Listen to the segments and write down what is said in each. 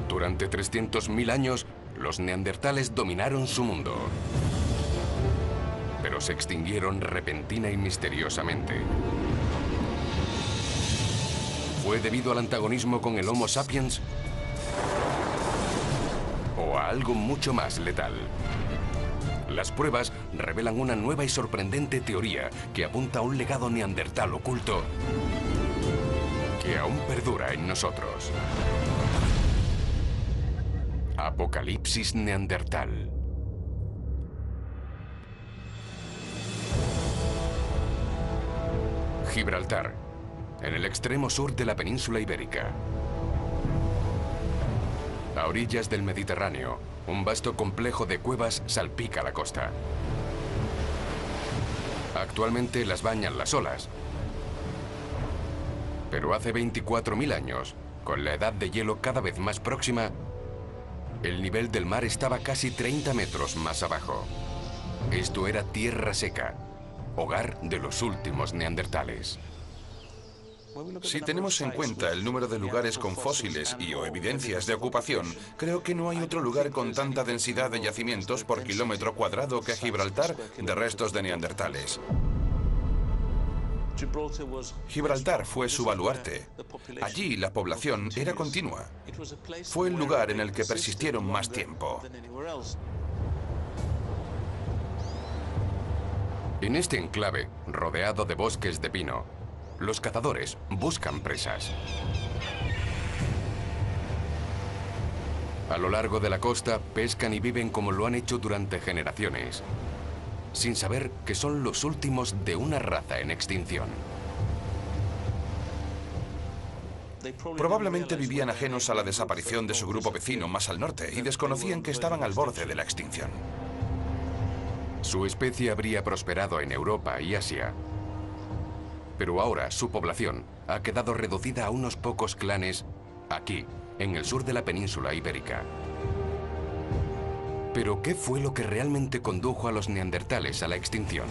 Durante 300.000 años, los neandertales dominaron su mundo. Pero se extinguieron repentina y misteriosamente. ¿Fue debido al antagonismo con el Homo sapiens? ¿O a algo mucho más letal? Las pruebas revelan una nueva y sorprendente teoría que apunta a un legado neandertal oculto que aún perdura en nosotros. Apocalipsis neandertal. Gibraltar, en el extremo sur de la península ibérica. A orillas del Mediterráneo, un vasto complejo de cuevas salpica la costa. Actualmente las bañan las olas. Pero hace 24.000 años, con la edad de hielo cada vez más próxima, el nivel del mar estaba casi 30 metros más abajo. Esto era tierra seca, hogar de los últimos neandertales. Si tenemos en cuenta el número de lugares con fósiles y o evidencias de ocupación, creo que no hay otro lugar con tanta densidad de yacimientos por kilómetro cuadrado que Gibraltar de restos de neandertales. Gibraltar fue su baluarte. Allí la población era continua. Fue el lugar en el que persistieron más tiempo. En este enclave, rodeado de bosques de pino, los cazadores buscan presas. A lo largo de la costa pescan y viven como lo han hecho durante generaciones, sin saber que son los últimos de una raza en extinción. Probablemente vivían ajenos a la desaparición de su grupo vecino más al norte y desconocían que estaban al borde de la extinción. Su especie habría prosperado en Europa y Asia, pero ahora su población ha quedado reducida a unos pocos clanes aquí, en el sur de la península ibérica. ¿Pero qué fue lo que realmente condujo a los neandertales a la extinción?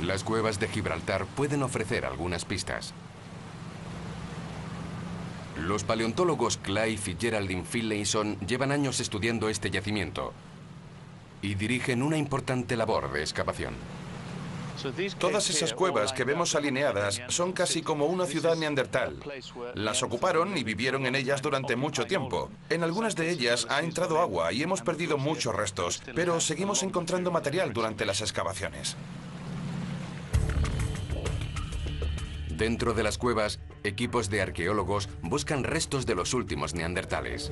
Las cuevas de Gibraltar pueden ofrecer algunas pistas. Los paleontólogos Clive y Geraldine Finlayson llevan años estudiando este yacimiento y dirigen una importante labor de excavación. Todas esas cuevas que vemos alineadas son casi como una ciudad neandertal. Las ocuparon y vivieron en ellas durante mucho tiempo. En algunas de ellas ha entrado agua y hemos perdido muchos restos, pero seguimos encontrando material durante las excavaciones. Dentro de las cuevas, equipos de arqueólogos buscan restos de los últimos neandertales.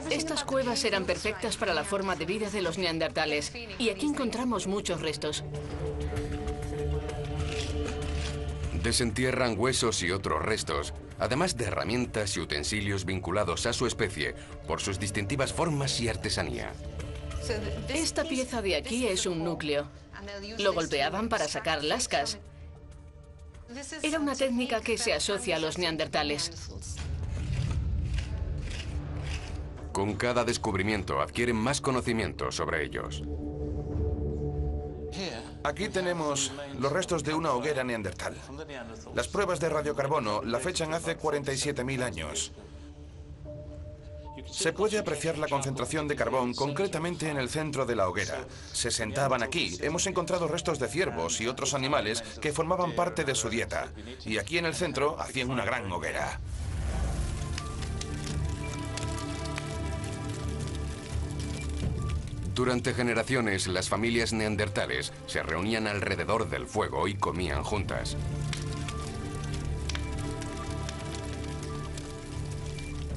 Estas cuevas eran perfectas para la forma de vida de los neandertales y aquí encontramos muchos restos. Desentierran huesos y otros restos, además de herramientas y utensilios vinculados a su especie por sus distintivas formas y artesanía. Esta pieza de aquí es un núcleo. Lo golpeaban para sacar lascas. Era una técnica que se asocia a los neandertales. Con cada descubrimiento adquieren más conocimiento sobre ellos. Aquí tenemos los restos de una hoguera neandertal. Las pruebas de radiocarbono la fechan hace 47.000 años. Se puede apreciar la concentración de carbón concretamente en el centro de la hoguera. Se sentaban aquí. Hemos encontrado restos de ciervos y otros animales que formaban parte de su dieta. Y aquí en el centro hacían una gran hoguera. Durante generaciones, las familias neandertales se reunían alrededor del fuego y comían juntas.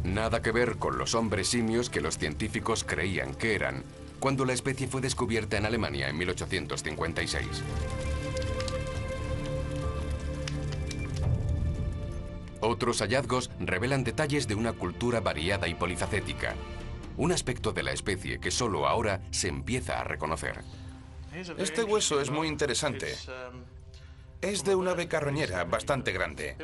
Nada que ver con los hombres simios que los científicos creían que eran cuando la especie fue descubierta en Alemania en 1856. Otros hallazgos revelan detalles de una cultura variada y polifacética, un aspecto de la especie que solo ahora se empieza a reconocer. Este hueso es muy interesante. Es de una ave carroñera bastante grande.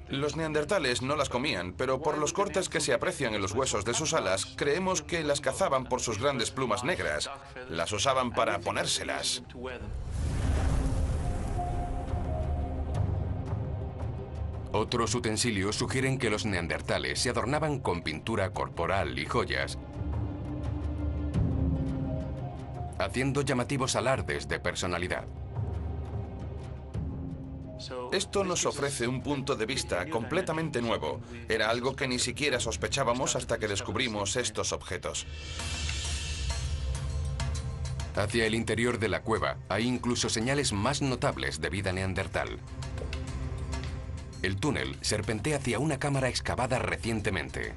Los neandertales no las comían, pero por los cortes que se aprecian en los huesos de sus alas, creemos que las cazaban por sus grandes plumas negras. Las usaban para ponérselas. Otros utensilios sugieren que los neandertales se adornaban con pintura corporal y joyas, haciendo llamativos alardes de personalidad. Esto nos ofrece un punto de vista completamente nuevo. Era algo que ni siquiera sospechábamos hasta que descubrimos estos objetos. Hacia el interior de la cueva hay incluso señales más notables de vida neandertal. El túnel serpentea hacia una cámara excavada recientemente.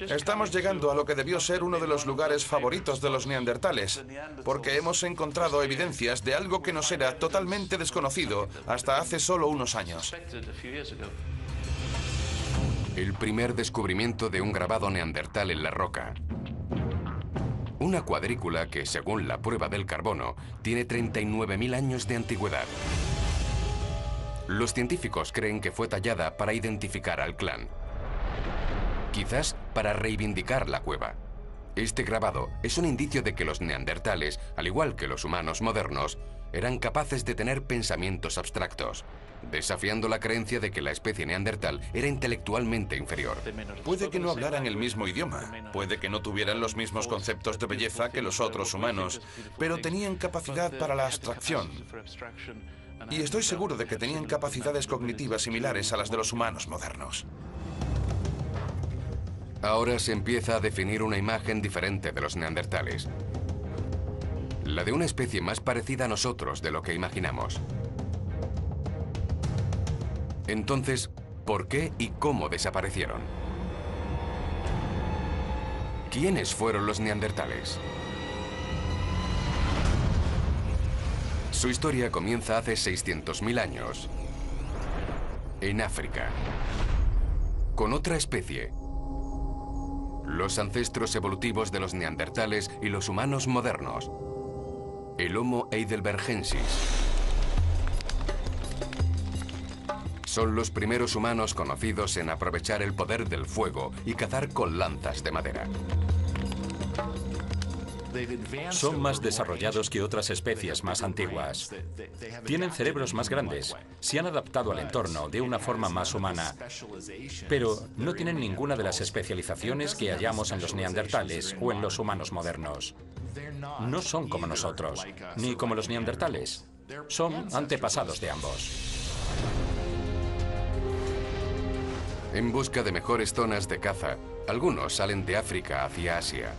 Estamos llegando a lo que debió ser uno de los lugares favoritos de los neandertales, porque hemos encontrado evidencias de algo que nos era totalmente desconocido hasta hace solo unos años. El primer descubrimiento de un grabado neandertal en la roca. Una cuadrícula que, según la prueba del carbono, tiene 39.000 años de antigüedad. Los científicos creen que fue tallada para identificar al clan. Quizás para reivindicar la cueva. Este grabado es un indicio de que los neandertales, al igual que los humanos modernos, eran capaces de tener pensamientos abstractos, desafiando la creencia de que la especie neandertal era intelectualmente inferior. Puede que no hablaran el mismo idioma, puede que no tuvieran los mismos conceptos de belleza que los otros humanos, pero tenían capacidad para la abstracción. Y estoy seguro de que tenían capacidades cognitivas similares a las de los humanos modernos. Ahora se empieza a definir una imagen diferente de los neandertales. La de una especie más parecida a nosotros de lo que imaginamos. Entonces, ¿por qué y cómo desaparecieron? ¿Quiénes fueron los neandertales? Su historia comienza hace 600.000 años, en África, con otra especie. Los ancestros evolutivos de los neandertales y los humanos modernos, el Homo heidelbergensis. Son los primeros humanos conocidos en aprovechar el poder del fuego y cazar con lanzas de madera. Son más desarrollados que otras especies más antiguas. Tienen cerebros más grandes, se han adaptado al entorno de una forma más humana, pero no tienen ninguna de las especializaciones que hallamos en los neandertales o en los humanos modernos. No son como nosotros, ni como los neandertales. Son antepasados de ambos. En busca de mejores zonas de caza, algunos salen de África hacia Asia.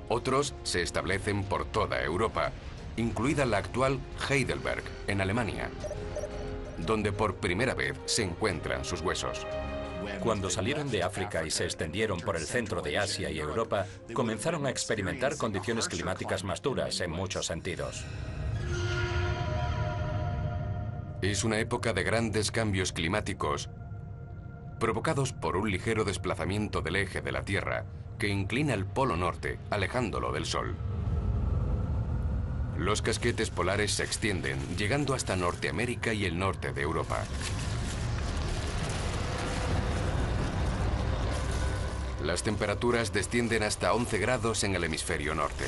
Otros se establecen por toda Europa, incluida la actual Heidelberg, en Alemania, donde por primera vez se encuentran sus huesos. Cuando salieron de África y se extendieron por el centro de Asia y Europa, comenzaron a experimentar condiciones climáticas más duras en muchos sentidos. Es una época de grandes cambios climáticos provocados por un ligero desplazamiento del eje de la Tierra que inclina el polo norte, alejándolo del Sol. Los casquetes polares se extienden, llegando hasta Norteamérica y el norte de Europa. Las temperaturas descienden hasta 11 grados en el hemisferio norte.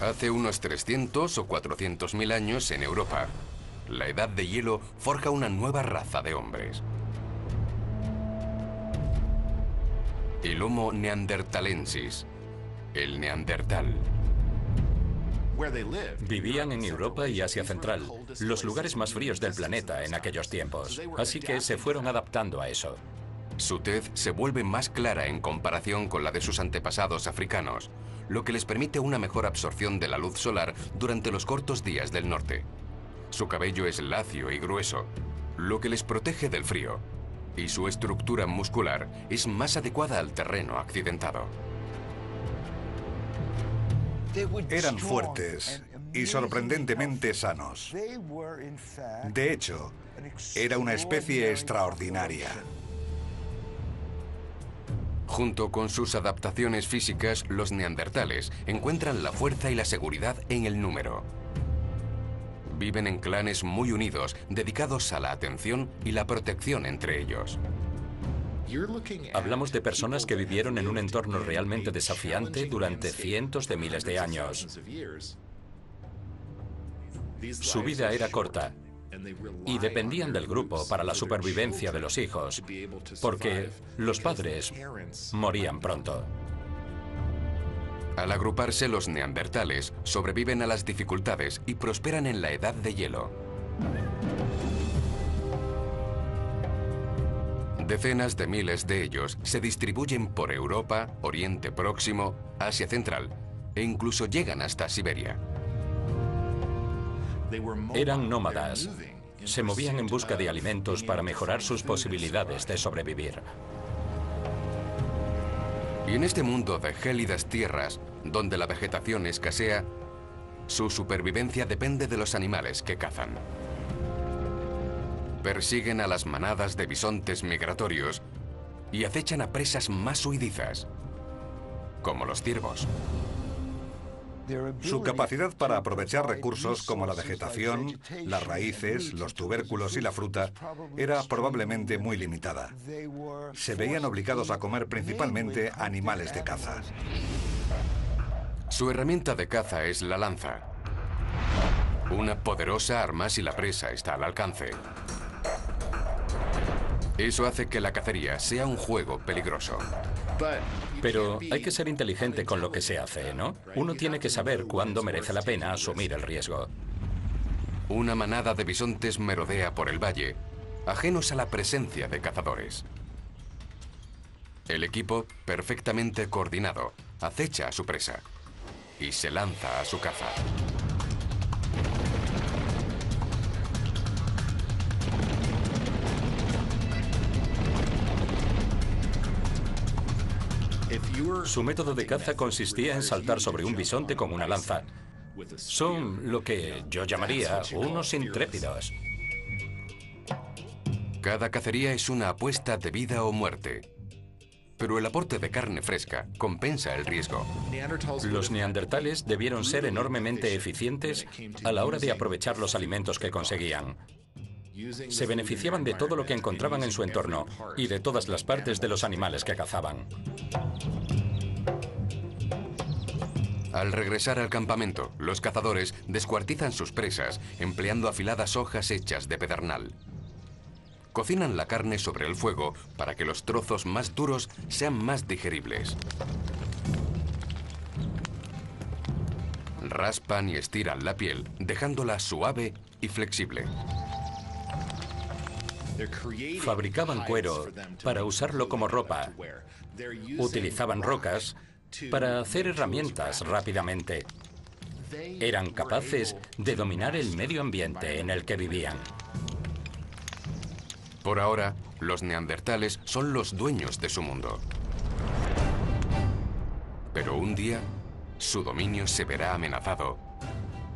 Hace unos 300 o 400.000 años en Europa, la edad de hielo forja una nueva raza de hombres. El Homo neanderthalensis, el neandertal. Vivían en Europa y Asia Central, los lugares más fríos del planeta en aquellos tiempos, así que se fueron adaptando a eso. Su tez se vuelve más clara en comparación con la de sus antepasados africanos, lo que les permite una mejor absorción de la luz solar durante los cortos días del norte. Su cabello es lacio y grueso, lo que les protege del frío, y su estructura muscular es más adecuada al terreno accidentado. Eran fuertes y sorprendentemente sanos. De hecho, era una especie extraordinaria. Junto con sus adaptaciones físicas, los neandertales encuentran la fuerza y la seguridad en el número. Viven en clanes muy unidos, dedicados a la atención y la protección entre ellos. Hablamos de personas que vivieron en un entorno realmente desafiante durante cientos de miles de años. Su vida era corta y dependían del grupo para la supervivencia de los hijos, porque los padres morían pronto. Al agruparse, los neandertales sobreviven a las dificultades y prosperan en la edad de hielo. Decenas de miles de ellos se distribuyen por Europa, Oriente Próximo, Asia Central e incluso llegan hasta Siberia. Eran nómadas. Se movían en busca de alimentos para mejorar sus posibilidades de sobrevivir. Y en este mundo de gélidas tierras, donde la vegetación escasea, su supervivencia depende de los animales que cazan. Persiguen a las manadas de bisontes migratorios y acechan a presas más huidizas, como los ciervos. Su capacidad para aprovechar recursos como la vegetación, las raíces, los tubérculos y la fruta era probablemente muy limitada. Se veían obligados a comer principalmente animales de caza. Su herramienta de caza es la lanza. Una poderosa arma si la presa está al alcance. Eso hace que la cacería sea un juego peligroso. Pero hay que ser inteligente con lo que se hace, ¿no? Uno tiene que saber cuándo merece la pena asumir el riesgo. Una manada de bisontes merodea por el valle, ajenos a la presencia de cazadores. El equipo, perfectamente coordinado, acecha a su presa y se lanza a su caza. Su método de caza consistía en saltar sobre un bisonte con una lanza. Son lo que yo llamaría unos intrépidos. Cada cacería es una apuesta de vida o muerte. Pero el aporte de carne fresca compensa el riesgo. Los neandertales debieron ser enormemente eficientes a la hora de aprovechar los alimentos que conseguían. Se beneficiaban de todo lo que encontraban en su entorno y de todas las partes de los animales que cazaban. Al regresar al campamento, los cazadores descuartizan sus presas empleando afiladas hojas hechas de pedernal. Cocinan la carne sobre el fuego para que los trozos más duros sean más digeribles. Raspan y estiran la piel, dejándola suave y flexible. Fabricaban cuero para usarlo como ropa. Utilizaban rocas para hacer herramientas rápidamente. Eran capaces de dominar el medio ambiente en el que vivían. Por ahora, los neandertales son los dueños de su mundo. Pero un día, su dominio se verá amenazado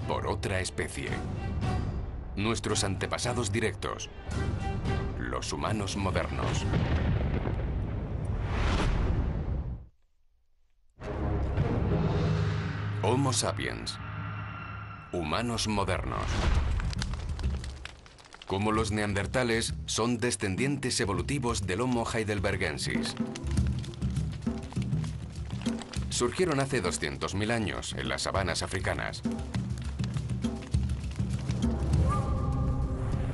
por otra especie. Nuestros antepasados directos, los humanos modernos. Homo sapiens, humanos modernos. Como los neandertales, son descendientes evolutivos del Homo heidelbergensis. Surgieron hace 200.000 años en las sabanas africanas.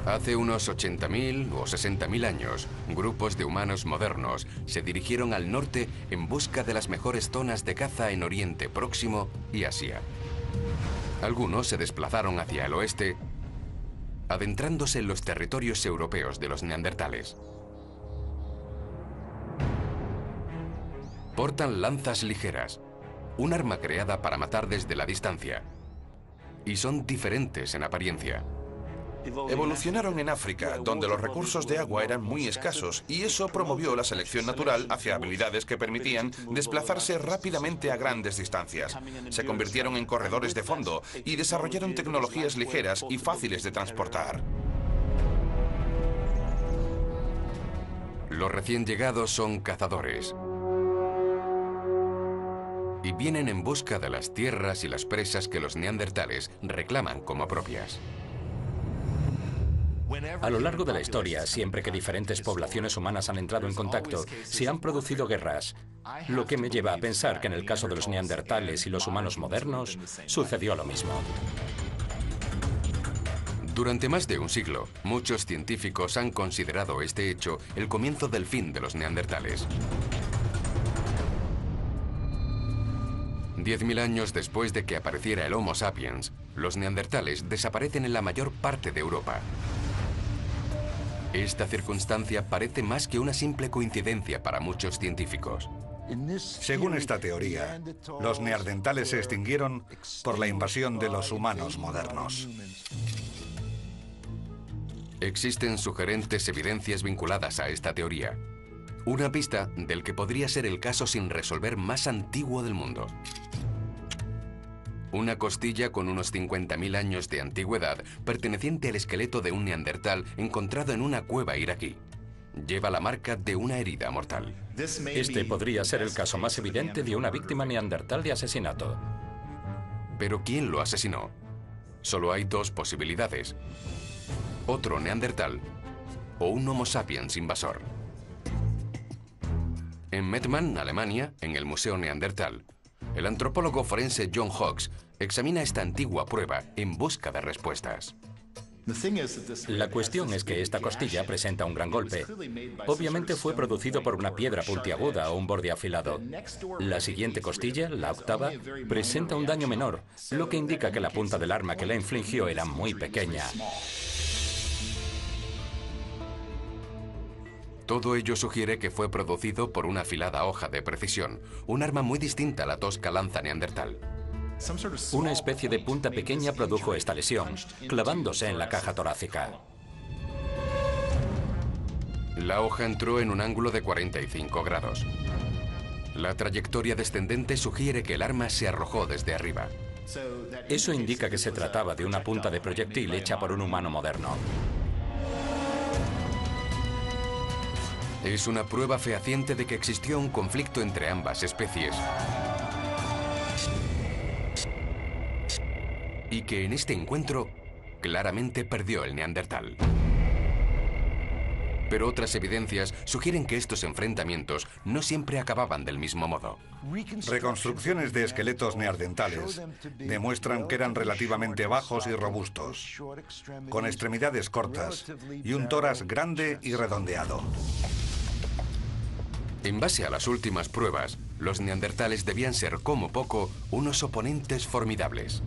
Hace unos 80.000 o 60.000 años, grupos de humanos modernos se dirigieron al norte en busca de las mejores zonas de caza en Oriente Próximo y Asia. Algunos se desplazaron hacia el oeste, adentrándose en los territorios europeos de los neandertales. Portan lanzas ligeras, un arma creada para matar desde la distancia, y son diferentes en apariencia. Evolucionaron en África, donde los recursos de agua eran muy escasos, y eso promovió la selección natural hacia habilidades que permitían desplazarse rápidamente a grandes distancias. Se convirtieron en corredores de fondo y desarrollaron tecnologías ligeras y fáciles de transportar. Los recién llegados son cazadores y vienen en busca de las tierras y las presas que los neandertales reclaman como propias. A lo largo de la historia, siempre que diferentes poblaciones humanas han entrado en contacto, se han producido guerras, lo que me lleva a pensar que en el caso de los neandertales y los humanos modernos, sucedió lo mismo. Durante más de un siglo, muchos científicos han considerado este hecho el comienzo del fin de los neandertales. 10.000 años después de que apareciera el Homo sapiens, los neandertales desaparecen en la mayor parte de Europa. Esta circunstancia parece más que una simple coincidencia para muchos científicos. Según esta teoría, los neandertales se extinguieron por la invasión de los humanos modernos. Existen sugerentes evidencias vinculadas a esta teoría. Una pista del que podría ser el caso sin resolver más antiguo del mundo. Una costilla con unos 50.000 años de antigüedad, perteneciente al esqueleto de un neandertal encontrado en una cueva iraquí. Lleva la marca de una herida mortal. Este podría ser el caso más evidente de una víctima neandertal de asesinato. ¿Pero quién lo asesinó? Solo hay dos posibilidades. Otro neandertal o un Homo sapiens invasor. En Mettmann, Alemania, en el Museo Neandertal, el antropólogo forense John Hawkes examina esta antigua prueba en busca de respuestas. La cuestión es que esta costilla presenta un gran golpe. Obviamente fue producido por una piedra puntiaguda o un borde afilado. La siguiente costilla, la octava, presenta un daño menor, lo que indica que la punta del arma que la infligió era muy pequeña. Todo ello sugiere que fue producido por una afilada hoja de precisión, un arma muy distinta a la tosca lanza neandertal. Una especie de punta pequeña produjo esta lesión, clavándose en la caja torácica. La hoja entró en un ángulo de 45 grados. La trayectoria descendente sugiere que el arma se arrojó desde arriba. Eso indica que se trataba de una punta de proyectil hecha por un humano moderno. Es una prueba fehaciente de que existió un conflicto entre ambas especies y que en este encuentro claramente perdió el neandertal. Pero otras evidencias sugieren que estos enfrentamientos no siempre acababan del mismo modo. Reconstrucciones de esqueletos neandertales demuestran que eran relativamente bajos y robustos, con extremidades cortas y un tórax grande y redondeado. En base a las últimas pruebas, los neandertales debían ser, como poco, unos oponentes formidables.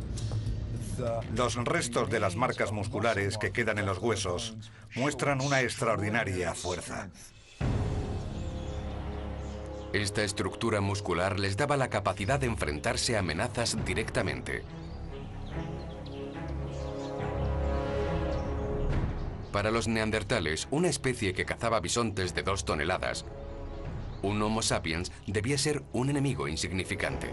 Los restos de las marcas musculares que quedan en los huesos muestran una extraordinaria fuerza. Esta estructura muscular les daba la capacidad de enfrentarse a amenazas directamente. Para los neandertales, una especie que cazaba bisontes de 2 toneladas, un Homo sapiens debía ser un enemigo insignificante.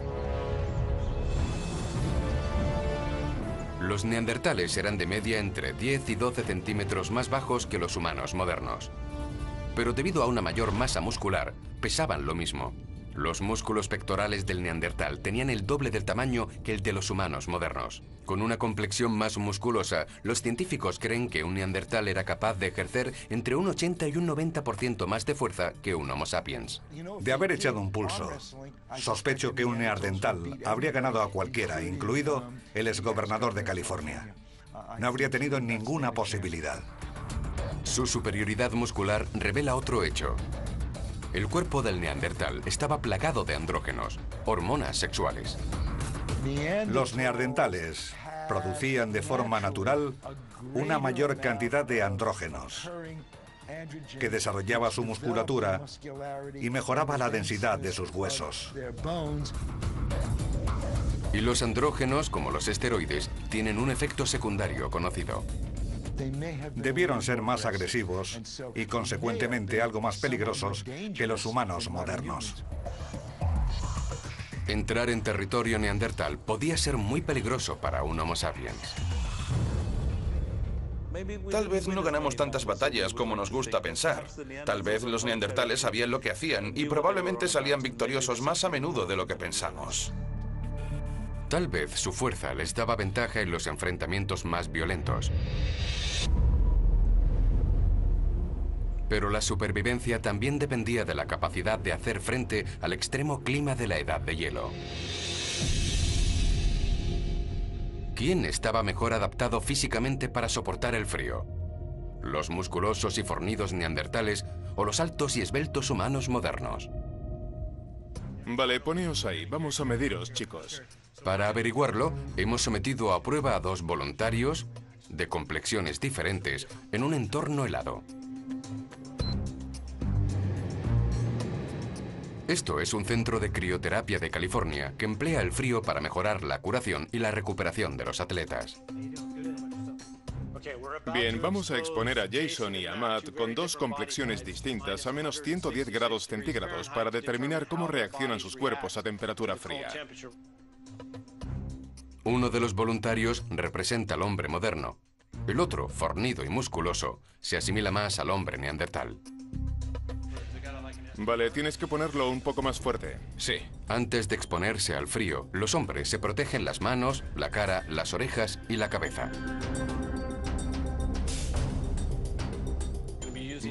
Los neandertales eran de media entre 10 y 12 centímetros más bajos que los humanos modernos. Pero debido a una mayor masa muscular, pesaban lo mismo. Los músculos pectorales del neandertal tenían el doble del tamaño que el de los humanos modernos. Con una complexión más musculosa, los científicos creen que un neandertal era capaz de ejercer entre un 80 y un 90% más de fuerza que un Homo sapiens. De haber echado un pulso, sospecho que un neandertal habría ganado a cualquiera, incluido el exgobernador de California. No habría tenido ninguna posibilidad. Su superioridad muscular revela otro hecho. El cuerpo del neandertal estaba plagado de andrógenos, hormonas sexuales. Los neandertales producían de forma natural una mayor cantidad de andrógenos, que desarrollaba su musculatura y mejoraba la densidad de sus huesos. Y los andrógenos, como los esteroides, tienen un efecto secundario conocido. Debieron ser más agresivos y, consecuentemente, algo más peligrosos que los humanos modernos. Entrar en territorio neandertal podía ser muy peligroso para un Homo sapiens. Tal vez no ganamos tantas batallas como nos gusta pensar. Tal vez los neandertales sabían lo que hacían y probablemente salían victoriosos más a menudo de lo que pensamos. Tal vez su fuerza les daba ventaja en los enfrentamientos más violentos. Pero la supervivencia también dependía de la capacidad de hacer frente al extremo clima de la edad de hielo. ¿Quién estaba mejor adaptado físicamente para soportar el frío? ¿Los musculosos y fornidos neandertales o los altos y esbeltos humanos modernos? Vale, poneos ahí. Vamos a mediros, chicos. Para averiguarlo, hemos sometido a prueba a 2 voluntarios de complexiones diferentes en un entorno helado. Esto es un centro de crioterapia de California que emplea el frío para mejorar la curación y la recuperación de los atletas. Bien, vamos a exponer a Jason y a Matt con 2 complexiones distintas a menos 110 grados centígrados para determinar cómo reaccionan sus cuerpos a temperatura fría. Uno de los voluntarios representa al hombre moderno. El otro, fornido y musculoso, se asimila más al hombre neandertal. Vale, tienes que ponerlo un poco más fuerte. Sí. Antes de exponerse al frío, los hombres se protegen las manos, la cara, las orejas y la cabeza.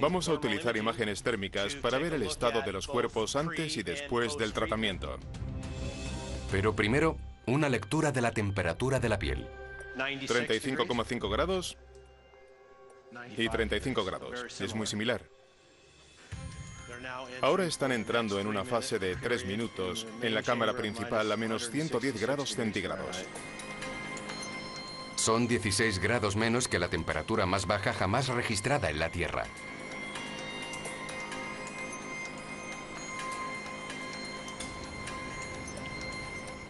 Vamos a utilizar imágenes térmicas para ver el estado de los cuerpos antes y después del tratamiento. Pero primero, una lectura de la temperatura de la piel. 35,5 grados y 35 grados. Es muy similar. Ahora están entrando en una fase de 3 minutos en la cámara principal a menos 110 grados centígrados. Son 16 grados menos que la temperatura más baja jamás registrada en la Tierra.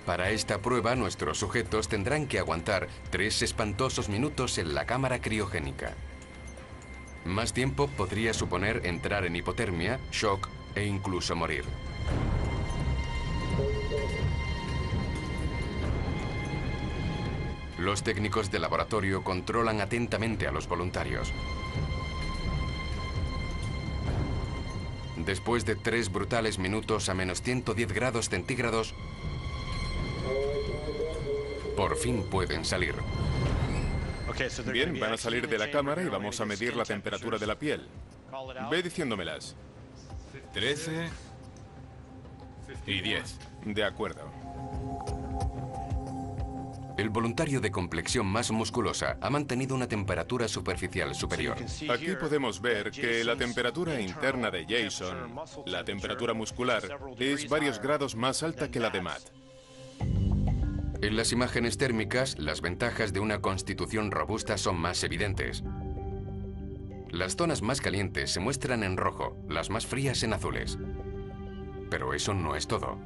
Para esta prueba, nuestros sujetos tendrán que aguantar 3 espantosos minutos en la cámara criogénica. Más tiempo podría suponer entrar en hipotermia, shock e incluso morir. Los técnicos de laboratorio controlan atentamente a los voluntarios. Después de 3 brutales minutos a menos 110 grados centígrados, por fin pueden salir. Bien, van a salir de la cámara y vamos a medir la temperatura de la piel. Ve diciéndomelas. 13 y 10. De acuerdo. El voluntario de complexión más musculosa ha mantenido una temperatura superficial superior. Aquí podemos ver que la temperatura interna de Jason, la temperatura muscular, es varios grados más alta que la de Matt. En las imágenes térmicas, las ventajas de una constitución robusta son más evidentes. Las zonas más calientes se muestran en rojo, las más frías en azules. Pero eso no es todo.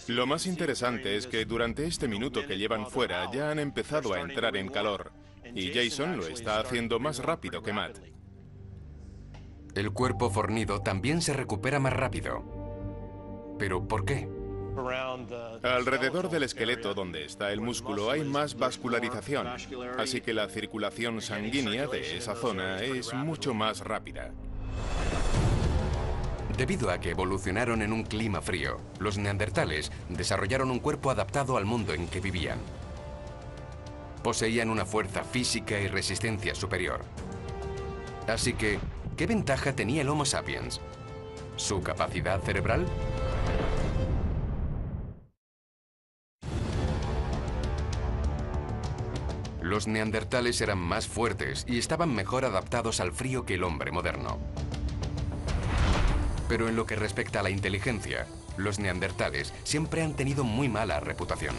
Lo más interesante es que durante este minuto que llevan fuera ya han empezado a entrar en calor, y Jason lo está haciendo más rápido que Matt. El cuerpo fornido también se recupera más rápido. ¿Pero por qué? Alrededor del esqueleto donde está el músculo hay más vascularización, así que la circulación sanguínea de esa zona es mucho más rápida. Debido a que evolucionaron en un clima frío, los neandertales desarrollaron un cuerpo adaptado al mundo en que vivían. Poseían una fuerza física y resistencia superior. Así que, ¿qué ventaja tenía el Homo sapiens? ¿Su capacidad cerebral? Los neandertales eran más fuertes y estaban mejor adaptados al frío que el hombre moderno. Pero en lo que respecta a la inteligencia, los neandertales siempre han tenido muy mala reputación.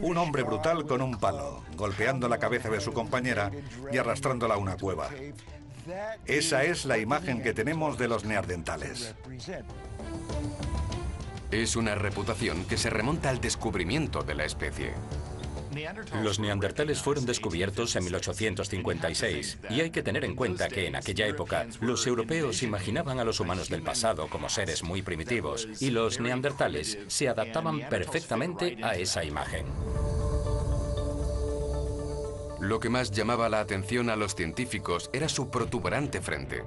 Un hombre brutal con un palo, golpeando la cabeza de su compañera y arrastrándola a una cueva. Esa es la imagen que tenemos de los neandertales. Es una reputación que se remonta al descubrimiento de la especie. Los neandertales fueron descubiertos en 1856 y hay que tener en cuenta que en aquella época los europeos imaginaban a los humanos del pasado como seres muy primitivos y los neandertales se adaptaban perfectamente a esa imagen. Lo que más llamaba la atención a los científicos era su protuberante frente.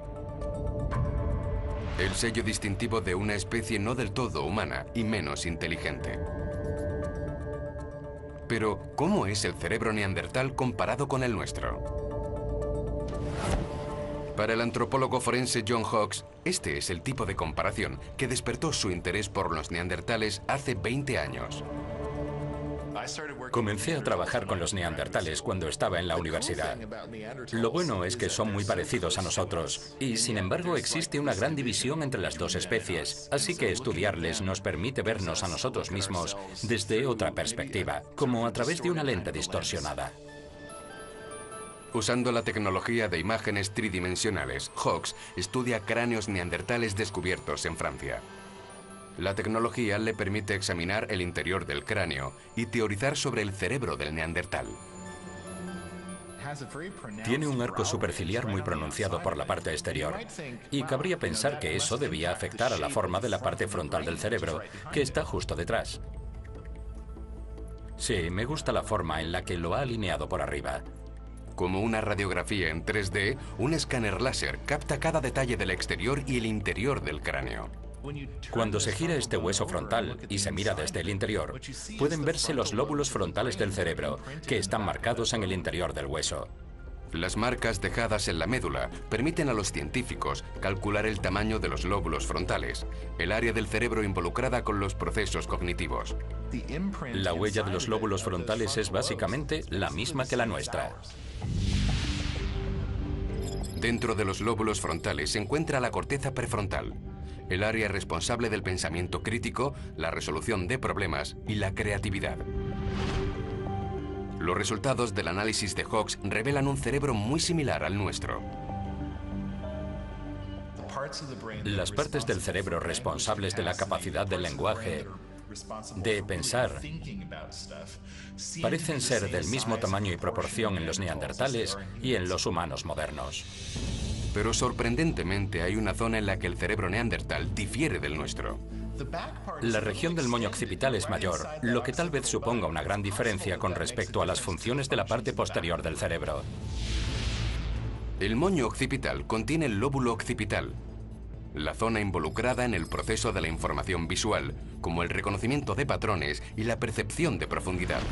El sello distintivo de una especie no del todo humana y menos inteligente. Pero, ¿cómo es el cerebro neandertal comparado con el nuestro? Para el antropólogo forense John Hawks, este es el tipo de comparación que despertó su interés por los neandertales hace 20 años. Comencé a trabajar con los neandertales cuando estaba en la universidad. Lo bueno es que son muy parecidos a nosotros y, sin embargo, existe una gran división entre las dos especies, así que estudiarles nos permite vernos a nosotros mismos desde otra perspectiva, como a través de una lente distorsionada. Usando la tecnología de imágenes tridimensionales, Hawkes estudia cráneos neandertales descubiertos en Francia. La tecnología le permite examinar el interior del cráneo y teorizar sobre el cerebro del neandertal. Tiene un arco superciliar muy pronunciado por la parte exterior, y cabría pensar que eso debía afectar a la forma de la parte frontal del cerebro, que está justo detrás. Sí, me gusta la forma en la que lo ha alineado por arriba. Como una radiografía en 3D, un escáner láser capta cada detalle del exterior y el interior del cráneo. Cuando se gira este hueso frontal y se mira desde el interior, pueden verse los lóbulos frontales del cerebro, que están marcados en el interior del hueso. Las marcas dejadas en la médula permiten a los científicos calcular el tamaño de los lóbulos frontales, el área del cerebro involucrada con los procesos cognitivos. La huella de los lóbulos frontales es básicamente la misma que la nuestra. Dentro de los lóbulos frontales se encuentra la corteza prefrontal, el área responsable del pensamiento crítico, la resolución de problemas y la creatividad. Los resultados del análisis de Hawkes revelan un cerebro muy similar al nuestro. Las partes del cerebro responsables de la capacidad del lenguaje, de pensar, parecen ser del mismo tamaño y proporción en los neandertales y en los humanos modernos. Pero sorprendentemente hay una zona en la que el cerebro neandertal difiere del nuestro. La región del moño occipital es mayor, lo que tal vez suponga una gran diferencia con respecto a las funciones de la parte posterior del cerebro. El moño occipital contiene el lóbulo occipital, la zona involucrada en el proceso de la información visual, como el reconocimiento de patrones y la percepción de profundidad.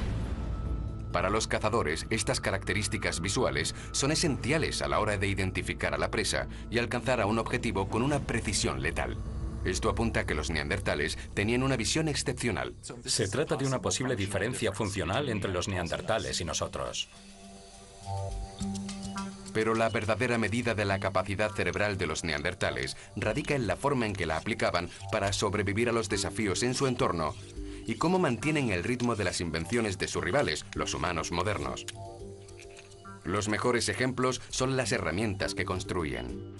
Para los cazadores, estas características visuales son esenciales a la hora de identificar a la presa y alcanzar a un objetivo con una precisión letal. Esto apunta a que los neandertales tenían una visión excepcional. Se trata de una posible diferencia funcional entre los neandertales y nosotros. Pero la verdadera medida de la capacidad cerebral de los neandertales radica en la forma en que la aplicaban para sobrevivir a los desafíos en su entorno y cómo mantienen el ritmo de las invenciones de sus rivales, los humanos modernos. Los mejores ejemplos son las herramientas que construyen.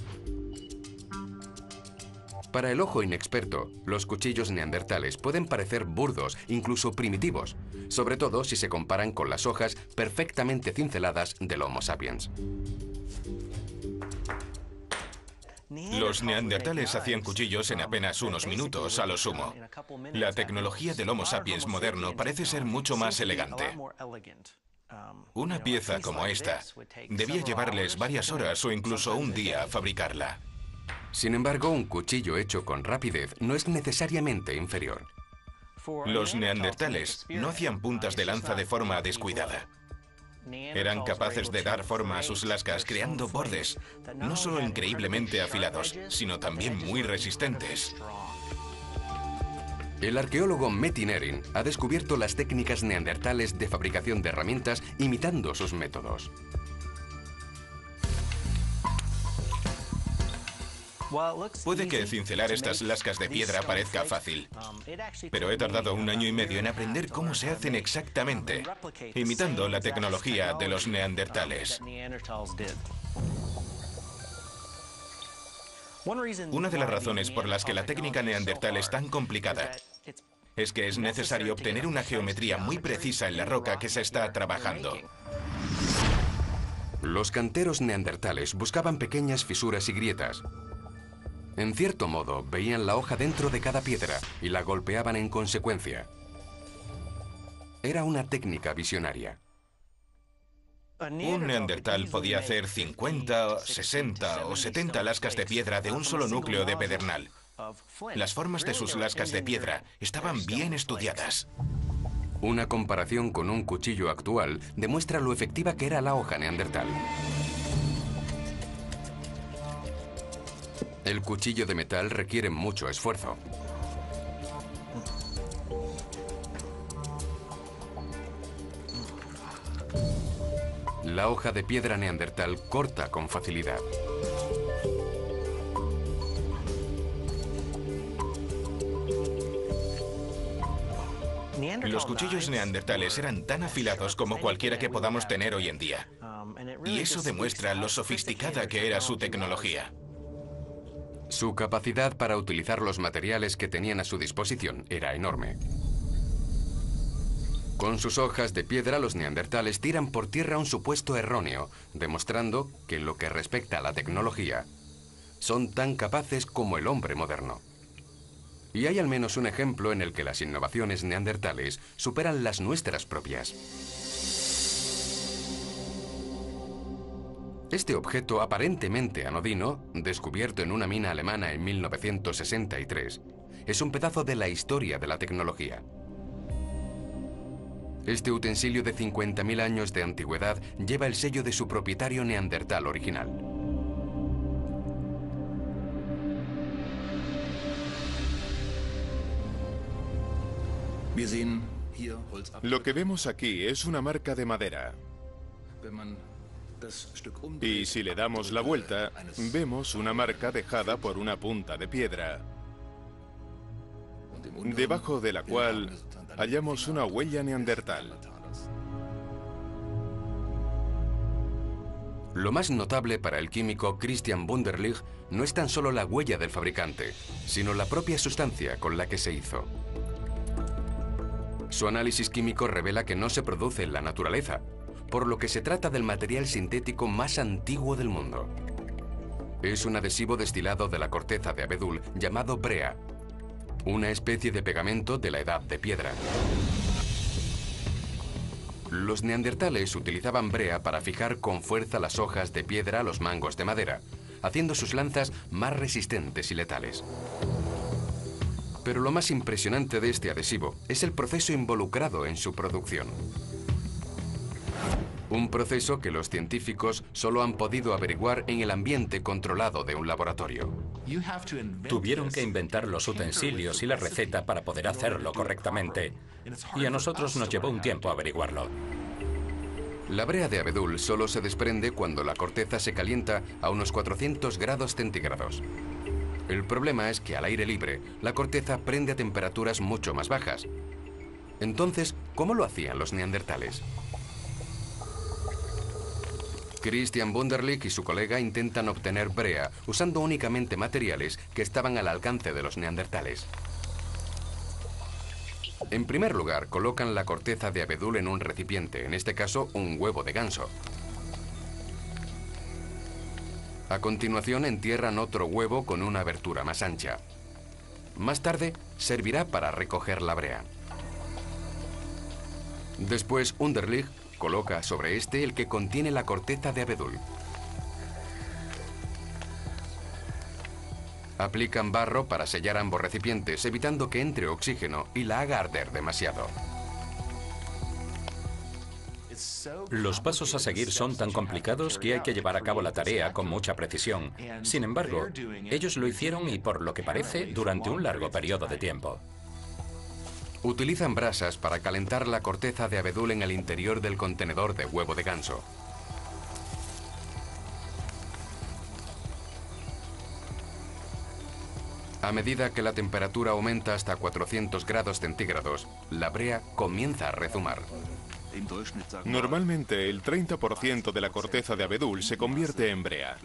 Para el ojo inexperto, los cuchillos neandertales pueden parecer burdos, incluso primitivos, sobre todo si se comparan con las hojas perfectamente cinceladas del Homo sapiens. Los neandertales hacían cuchillos en apenas unos minutos, a lo sumo. La tecnología del Homo sapiens moderno parece ser mucho más elegante. Una pieza como esta debía llevarles varias horas o incluso un día fabricarla. Sin embargo, un cuchillo hecho con rapidez no es necesariamente inferior. Los neandertales no hacían puntas de lanza de forma descuidada. Eran capaces de dar forma a sus lascas creando bordes, no solo increíblemente afilados, sino también muy resistentes. El arqueólogo Metin Erin ha descubierto las técnicas neandertales de fabricación de herramientas imitando sus métodos. Puede que cincelar estas lascas de piedra parezca fácil, pero he tardado 1 año y medio en aprender cómo se hacen exactamente, imitando la tecnología de los neandertales. Una de las razones por las que la técnica neandertal es tan complicada es que es necesario obtener una geometría muy precisa en la roca que se está trabajando. Los canteros neandertales buscaban pequeñas fisuras y grietas. En cierto modo, veían la hoja dentro de cada piedra y la golpeaban en consecuencia. Era una técnica visionaria. Un neandertal podía hacer 50, 60 o 70 lascas de piedra de un solo núcleo de pedernal. Las formas de sus lascas de piedra estaban bien estudiadas. Una comparación con un cuchillo actual demuestra lo efectiva que era la hoja neandertal. El cuchillo de metal requiere mucho esfuerzo. La hoja de piedra neandertal corta con facilidad. Los cuchillos neandertales eran tan afilados como cualquiera que podamos tener hoy en día. Y eso demuestra lo sofisticada que era su tecnología. Su capacidad para utilizar los materiales que tenían a su disposición era enorme. Con sus hojas de piedra, los neandertales tiran por tierra un supuesto erróneo, demostrando que en lo que respecta a la tecnología, son tan capaces como el hombre moderno. Y hay al menos un ejemplo en el que las innovaciones neandertales superan las nuestras propias. Este objeto aparentemente anodino, descubierto en una mina alemana en 1963, es un pedazo de la historia de la tecnología. Este utensilio de 50.000 años de antigüedad lleva el sello de su propietario neandertal original. Lo que vemos aquí es una marca de madera. Y si le damos la vuelta, vemos una marca dejada por una punta de piedra, debajo de la cual hallamos una huella neandertal. Lo más notable para el químico Christian Wunderlich no es tan solo la huella del fabricante, sino la propia sustancia con la que se hizo. Su análisis químico revela que no se produce en la naturaleza, por lo que se trata del material sintético más antiguo del mundo. Es un adhesivo destilado de la corteza de abedul llamado brea, una especie de pegamento de la edad de piedra. Los neandertales utilizaban brea para fijar con fuerza las hojas de piedra a los mangos de madera, haciendo sus lanzas más resistentes y letales. Pero lo más impresionante de este adhesivo es el proceso involucrado en su producción. Un proceso que los científicos solo han podido averiguar en el ambiente controlado de un laboratorio. Tuvieron que inventar los utensilios y la receta para poder hacerlo correctamente. Y a nosotros nos llevó un tiempo averiguarlo. La brea de abedul solo se desprende cuando la corteza se calienta a unos 400 grados centígrados. El problema es que al aire libre, la corteza prende a temperaturas mucho más bajas. Entonces, ¿cómo lo hacían los neandertales? Christian Wunderlich y su colega intentan obtener brea usando únicamente materiales que estaban al alcance de los neandertales. En primer lugar, colocan la corteza de abedul en un recipiente, en este caso un huevo de ganso. A continuación entierran otro huevo con una abertura más ancha. Más tarde servirá para recoger la brea. Después Wunderlich coloca sobre este el que contiene la corteza de abedul. Aplican barro para sellar ambos recipientes, evitando que entre oxígeno y la haga arder demasiado. Los pasos a seguir son tan complicados que hay que llevar a cabo la tarea con mucha precisión. Sin embargo, ellos lo hicieron y, por lo que parece, durante un largo periodo de tiempo. Utilizan brasas para calentar la corteza de abedul en el interior del contenedor de huevo de ganso. A medida que la temperatura aumenta hasta 400 grados centígrados, la brea comienza a rezumar. Normalmente el 30% de la corteza de abedul se convierte en brea.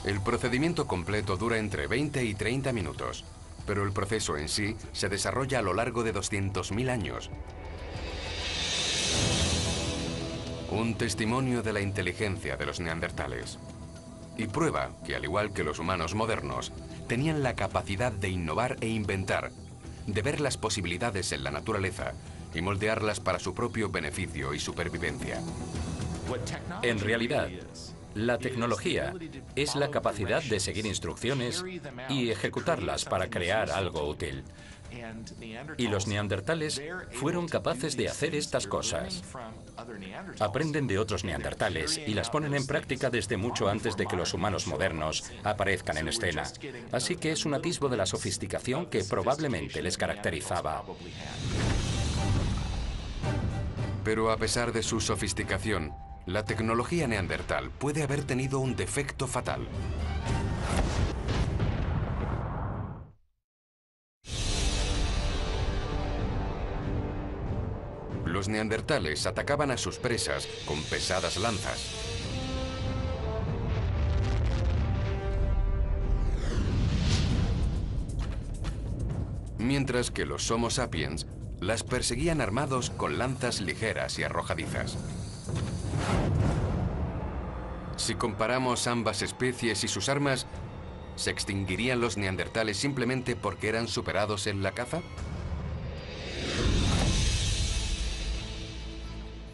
El procedimiento completo dura entre 20 y 30 minutos, pero el proceso en sí se desarrolla a lo largo de 200.000 años. Un testimonio de la inteligencia de los neandertales. Y prueba que, al igual que los humanos modernos, tenían la capacidad de innovar e inventar, de ver las posibilidades en la naturaleza y moldearlas para su propio beneficio y supervivencia. En realidad, la tecnología es la capacidad de seguir instrucciones y ejecutarlas para crear algo útil. Y los neandertales fueron capaces de hacer estas cosas. Aprenden de otros neandertales y las ponen en práctica desde mucho antes de que los humanos modernos aparezcan en escena. Así que es un atisbo de la sofisticación que probablemente les caracterizaba. Pero a pesar de su sofisticación, la tecnología neandertal puede haber tenido un defecto fatal. Los neandertales atacaban a sus presas con pesadas lanzas. Mientras que los Homo sapiens las perseguían armados con lanzas ligeras y arrojadizas. Si comparamos ambas especies y sus armas, ¿se extinguirían los neandertales simplemente porque eran superados en la caza?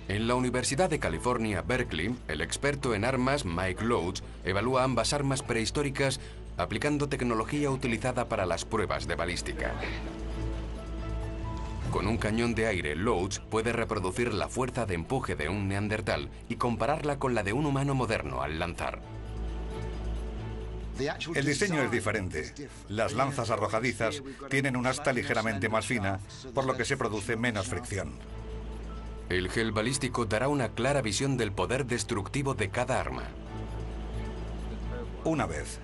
En la Universidad de California, Berkeley, el experto en armas Mike Loach evalúa ambas armas prehistóricas aplicando tecnología utilizada para las pruebas de balística. Con un cañón de aire, Loach puede reproducir la fuerza de empuje de un neandertal y compararla con la de un humano moderno al lanzar. El diseño es diferente. Las lanzas arrojadizas tienen un asta ligeramente más fina, por lo que se produce menos fricción. El gel balístico dará una clara visión del poder destructivo de cada arma. Una vez.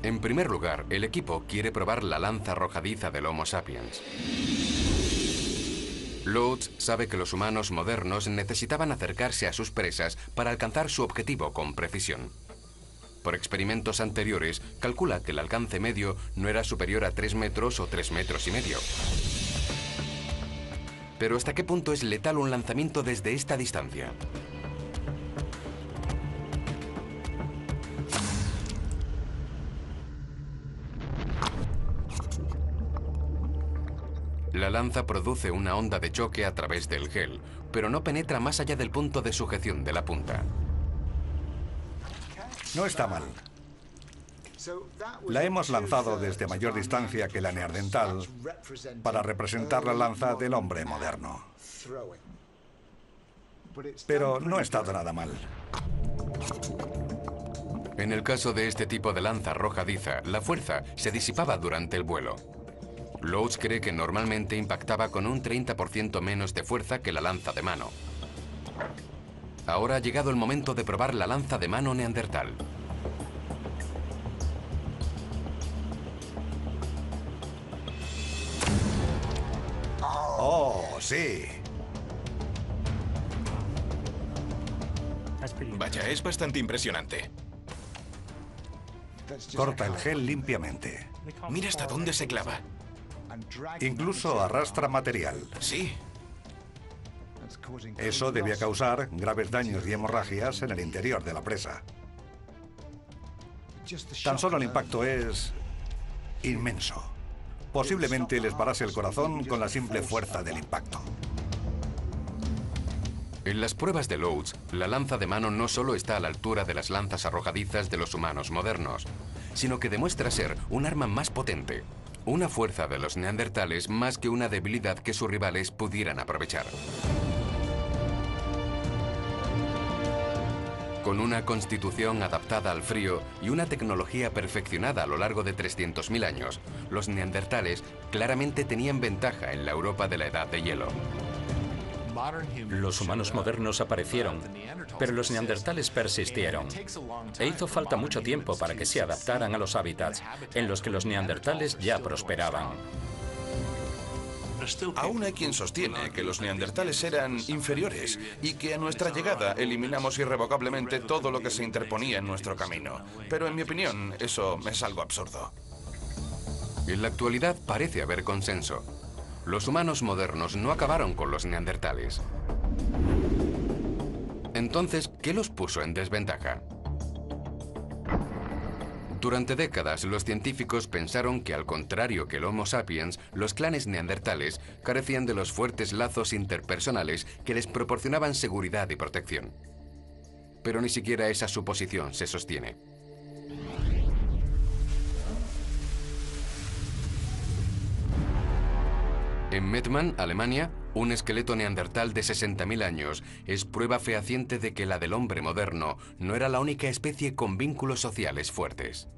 En primer lugar, el equipo quiere probar la lanza arrojadiza del Homo sapiens. Loach sabe que los humanos modernos necesitaban acercarse a sus presas para alcanzar su objetivo con precisión. Por experimentos anteriores, calcula que el alcance medio no era superior a 3 metros o 3 metros y medio. Pero ¿hasta qué punto es letal un lanzamiento desde esta distancia? La lanza produce una onda de choque a través del gel, pero no penetra más allá del punto de sujeción de la punta. No está mal. La hemos lanzado desde mayor distancia que la neandertal para representar la lanza del hombre moderno. Pero no ha estado nada mal. En el caso de este tipo de lanza arrojadiza, la fuerza se disipaba durante el vuelo. Loach cree que normalmente impactaba con un 30% menos de fuerza que la lanza de mano. Ahora ha llegado el momento de probar la lanza de mano neandertal. ¡Oh, sí! Vaya, es bastante impresionante. Corta el gel limpiamente. Mira hasta dónde se clava. Incluso arrastra material. Sí. Eso debía causar graves daños y hemorragias en el interior de la presa. Tan solo el impacto es inmenso. Posiblemente les parase el corazón con la simple fuerza del impacto. En las pruebas de Loach, la lanza de mano no solo está a la altura de las lanzas arrojadizas de los humanos modernos, sino que demuestra ser un arma más potente, una fuerza de los neandertales más que una debilidad que sus rivales pudieran aprovechar. Con una constitución adaptada al frío y una tecnología perfeccionada a lo largo de 300.000 años, los neandertales claramente tenían ventaja en la Europa de la Edad de Hielo. Los humanos modernos aparecieron, pero los neandertales persistieron. E hizo falta mucho tiempo para que se adaptaran a los hábitats en los que los neandertales ya prosperaban. Aún hay quien sostiene que los neandertales eran inferiores y que a nuestra llegada eliminamos irrevocablemente todo lo que se interponía en nuestro camino. Pero en mi opinión, eso es algo absurdo. En la actualidad parece haber consenso. Los humanos modernos no acabaron con los neandertales. Entonces, ¿qué los puso en desventaja? Durante décadas, los científicos pensaron que, al contrario que el Homo sapiens, los clanes neandertales carecían de los fuertes lazos interpersonales que les proporcionaban seguridad y protección. Pero ni siquiera esa suposición se sostiene. En Mettmann, Alemania, un esqueleto neandertal de 60.000 años es prueba fehaciente de que la del hombre moderno no era la única especie con vínculos sociales fuertes.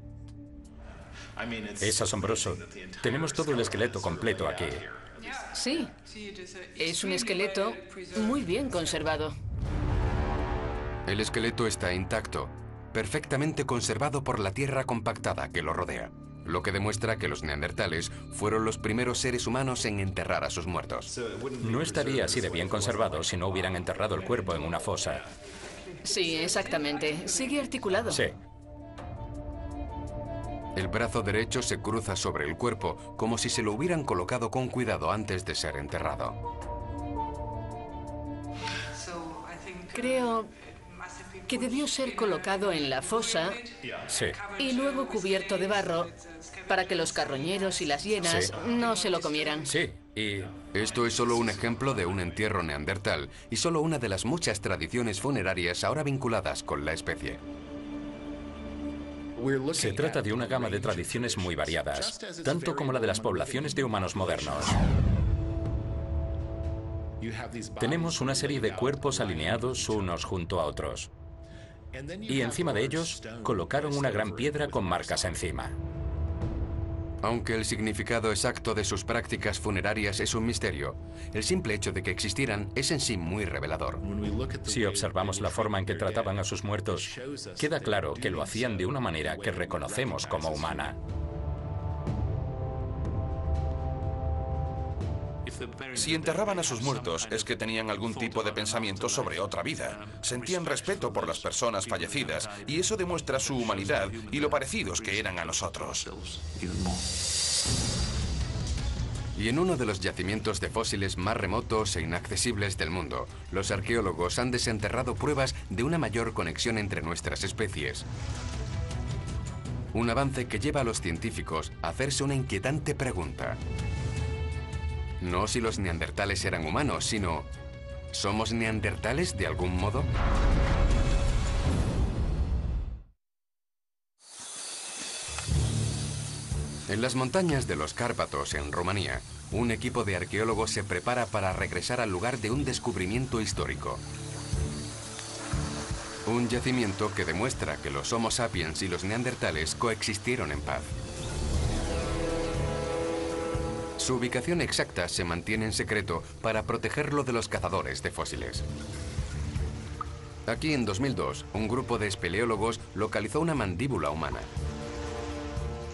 Es asombroso. Tenemos todo el esqueleto completo aquí. Sí, es un esqueleto muy bien conservado. El esqueleto está intacto, perfectamente conservado por la tierra compactada que lo rodea, lo que demuestra que los neandertales fueron los primeros seres humanos en enterrar a sus muertos. No estaría así de bien conservado si no hubieran enterrado el cuerpo en una fosa. Sí, exactamente. Sigue articulado. Sí. El brazo derecho se cruza sobre el cuerpo como si se lo hubieran colocado con cuidado antes de ser enterrado. Creo que debió ser colocado en la fosa Sí. y luego cubierto de barro para que los carroñeros y las hienas no se lo comieran. Sí, y Esto es solo un ejemplo de un entierro neandertal y solo una de las muchas tradiciones funerarias ahora vinculadas con la especie. se trata de una gama de tradiciones muy variadas, tanto como la de las poblaciones de humanos modernos. Tenemos una serie de cuerpos alineados unos junto a otros. Y encima de ellos colocaron una gran piedra con marcas encima. Aunque el significado exacto de sus prácticas funerarias es un misterio, el simple hecho de que existieran es en sí muy revelador. Si observamos la forma en que trataban a sus muertos, queda claro que lo hacían de una manera que reconocemos como humana. Si enterraban a sus muertos es que tenían algún tipo de pensamiento sobre otra vida. Sentían respeto por las personas fallecidas y eso demuestra su humanidad y lo parecidos que eran a nosotros. Y en uno de los yacimientos de fósiles más remotos e inaccesibles del mundo, los arqueólogos han desenterrado pruebas de una mayor conexión entre nuestras especies. Un avance que lleva a los científicos a hacerse una inquietante pregunta. No si los neandertales eran humanos, sino ¿somos neandertales de algún modo? En las montañas de los Cárpatos, en Rumanía, un equipo de arqueólogos se prepara para regresar al lugar de un descubrimiento histórico. Un yacimiento que demuestra que los Homo sapiens y los neandertales coexistieron en paz. Su ubicación exacta se mantiene en secreto para protegerlo de los cazadores de fósiles. Aquí en 2002, un grupo de espeleólogos localizó una mandíbula humana.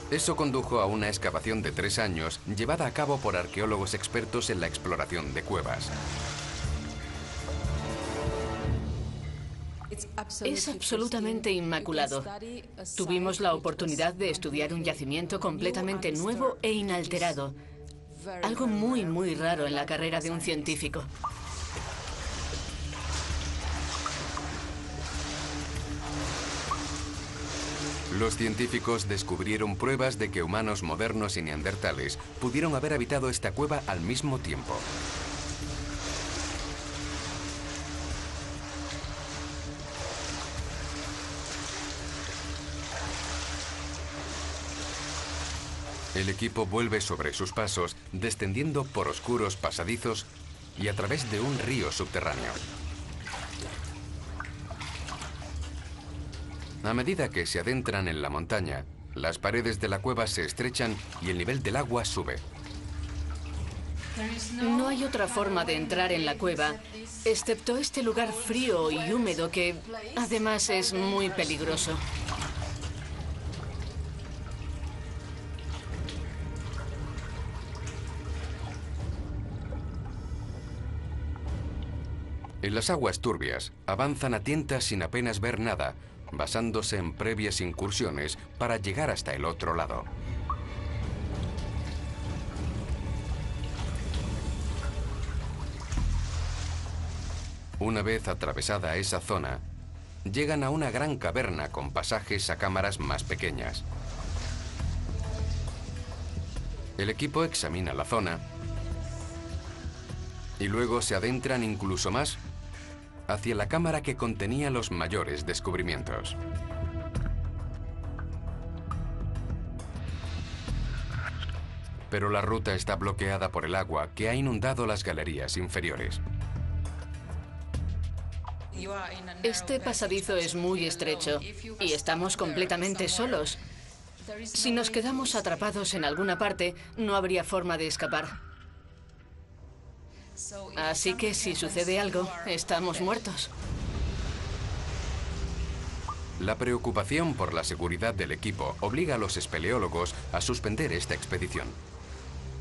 Eso condujo a una excavación de 3 años llevada a cabo por arqueólogos expertos en la exploración de cuevas. Es absolutamente inmaculado. Tuvimos la oportunidad de estudiar un yacimiento completamente nuevo e inalterado. Algo muy, muy raro en la carrera de un científico. Los científicos descubrieron pruebas de que humanos modernos y neandertales pudieron haber habitado esta cueva al mismo tiempo. El equipo vuelve sobre sus pasos, descendiendo por oscuros pasadizos y a través de un río subterráneo. A medida que se adentran en la montaña, las paredes de la cueva se estrechan y el nivel del agua sube. No hay otra forma de entrar en la cueva, excepto este lugar frío y húmedo que, además, es muy peligroso. En las aguas turbias, avanzan a tientas sin apenas ver nada, basándose en previas incursiones para llegar hasta el otro lado. Una vez atravesada esa zona, llegan a una gran caverna con pasajes a cámaras más pequeñas. El equipo examina la zona y luego se adentran incluso más hacia la cámara que contenía los mayores descubrimientos. Pero la ruta está bloqueada por el agua que ha inundado las galerías inferiores. Este pasadizo es muy estrecho y estamos completamente solos. Si nos quedamos atrapados en alguna parte, no habría forma de escapar. Así que si sucede algo, estamos muertos. La preocupación por la seguridad del equipo obliga a los espeleólogos a suspender esta expedición.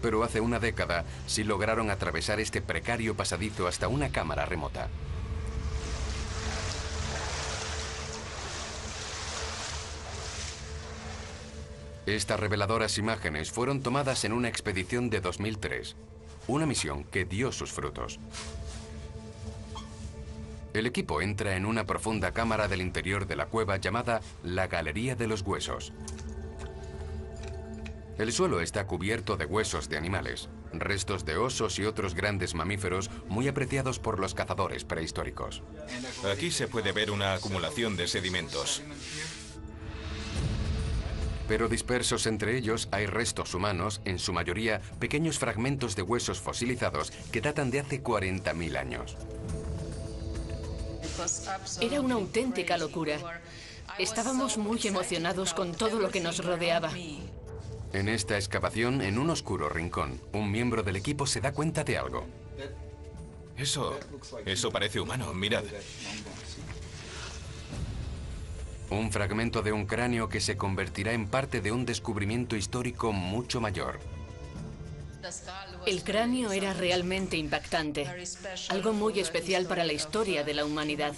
Pero hace una década sí lograron atravesar este precario pasadizo hasta una cámara remota. Estas reveladoras imágenes fueron tomadas en una expedición de 2003, una misión que dio sus frutos. El equipo entra en una profunda cámara del interior de la cueva llamada la Galería de los Huesos. El suelo está cubierto de huesos de animales, restos de osos y otros grandes mamíferos muy apreciados por los cazadores prehistóricos. Aquí se puede ver una acumulación de sedimentos. Pero dispersos entre ellos hay restos humanos, en su mayoría pequeños fragmentos de huesos fosilizados que datan de hace 40.000 años. Era una auténtica locura. Estábamos muy emocionados con todo lo que nos rodeaba. En esta excavación, en un oscuro rincón, un miembro del equipo se da cuenta de algo. Eso parece humano, mirad. Un fragmento de un cráneo que se convertirá en parte de un descubrimiento histórico mucho mayor. El cráneo era realmente impactante, algo muy especial para la historia de la humanidad.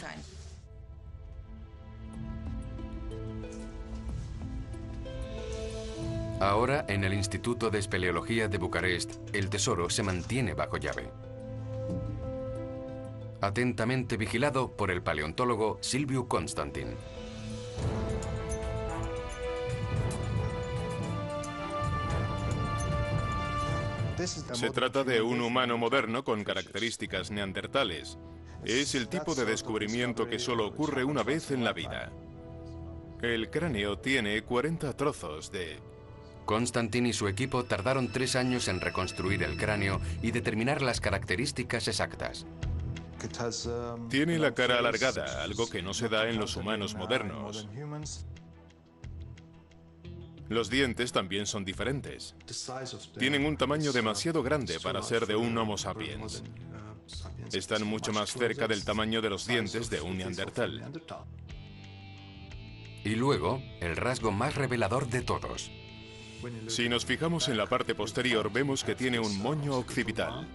Ahora, en el Instituto de Espeleología de Bucarest, el tesoro se mantiene bajo llave. Atentamente vigilado por el paleontólogo Silviu Constantin. Se trata de un humano moderno con características neandertales. Es el tipo de descubrimiento que solo ocurre una vez en la vida. El cráneo tiene 40 trozos de... Constantin y su equipo tardaron 3 años en reconstruir el cráneo y determinar las características exactas. Tiene la cara alargada, algo que no se da en los humanos modernos. Los dientes también son diferentes. Tienen un tamaño demasiado grande para ser de un Homo sapiens. Están mucho más cerca del tamaño de los dientes de un neandertal. Y luego, el rasgo más revelador de todos. Si nos fijamos en la parte posterior, vemos que tiene un moño occipital.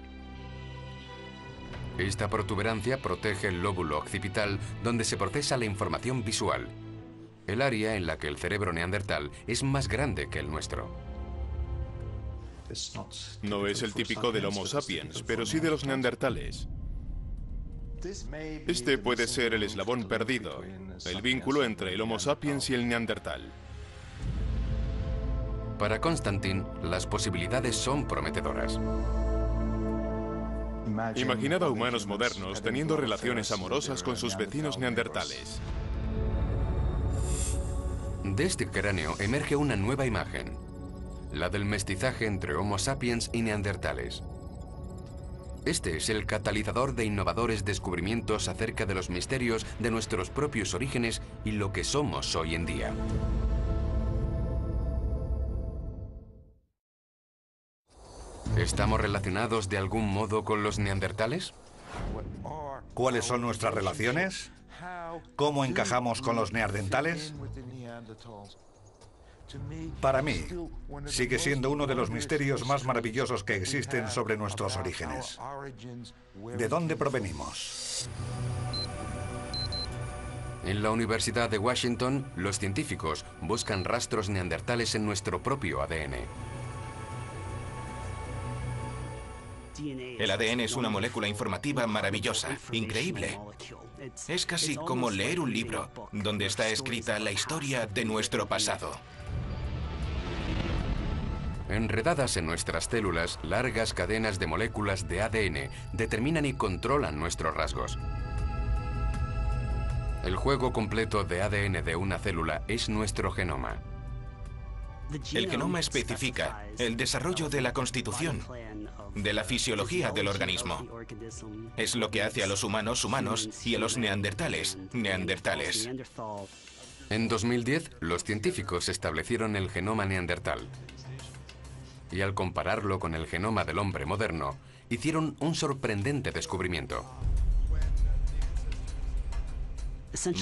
Esta protuberancia protege el lóbulo occipital, donde se procesa la información visual. El área en la que el cerebro neandertal es más grande que el nuestro. No es el típico del Homo sapiens, pero sí de los neandertales. Este puede ser el eslabón perdido, el vínculo entre el Homo sapiens y el neandertal. Para Constantin, las posibilidades son prometedoras. Imaginad a humanos modernos teniendo relaciones amorosas con sus vecinos neandertales. De este cráneo emerge una nueva imagen, la del mestizaje entre Homo sapiens y neandertales. Este es el catalizador de innovadores descubrimientos acerca de los misterios de nuestros propios orígenes y lo que somos hoy en día. ¿Estamos relacionados de algún modo con los neandertales? ¿Cuáles son nuestras relaciones? ¿Cómo encajamos con los neandertales? Para mí, sigue siendo uno de los misterios más maravillosos que existen sobre nuestros orígenes. ¿De dónde provenimos? En la Universidad de Washington, los científicos buscan rastros neandertales en nuestro propio ADN. El ADN es una molécula informativa maravillosa, increíble. Es casi como leer un libro, donde está escrita la historia de nuestro pasado. Enredadas en nuestras células, largas cadenas de moléculas de ADN determinan y controlan nuestros rasgos. El juego completo de ADN de una célula es nuestro genoma. El genoma especifica el desarrollo de la constitución, de la fisiología del organismo. Es lo que hace a los humanos humanos y a los neandertales neandertales. En 2010, los científicos establecieron el genoma neandertal. Y al compararlo con el genoma del hombre moderno, hicieron un sorprendente descubrimiento.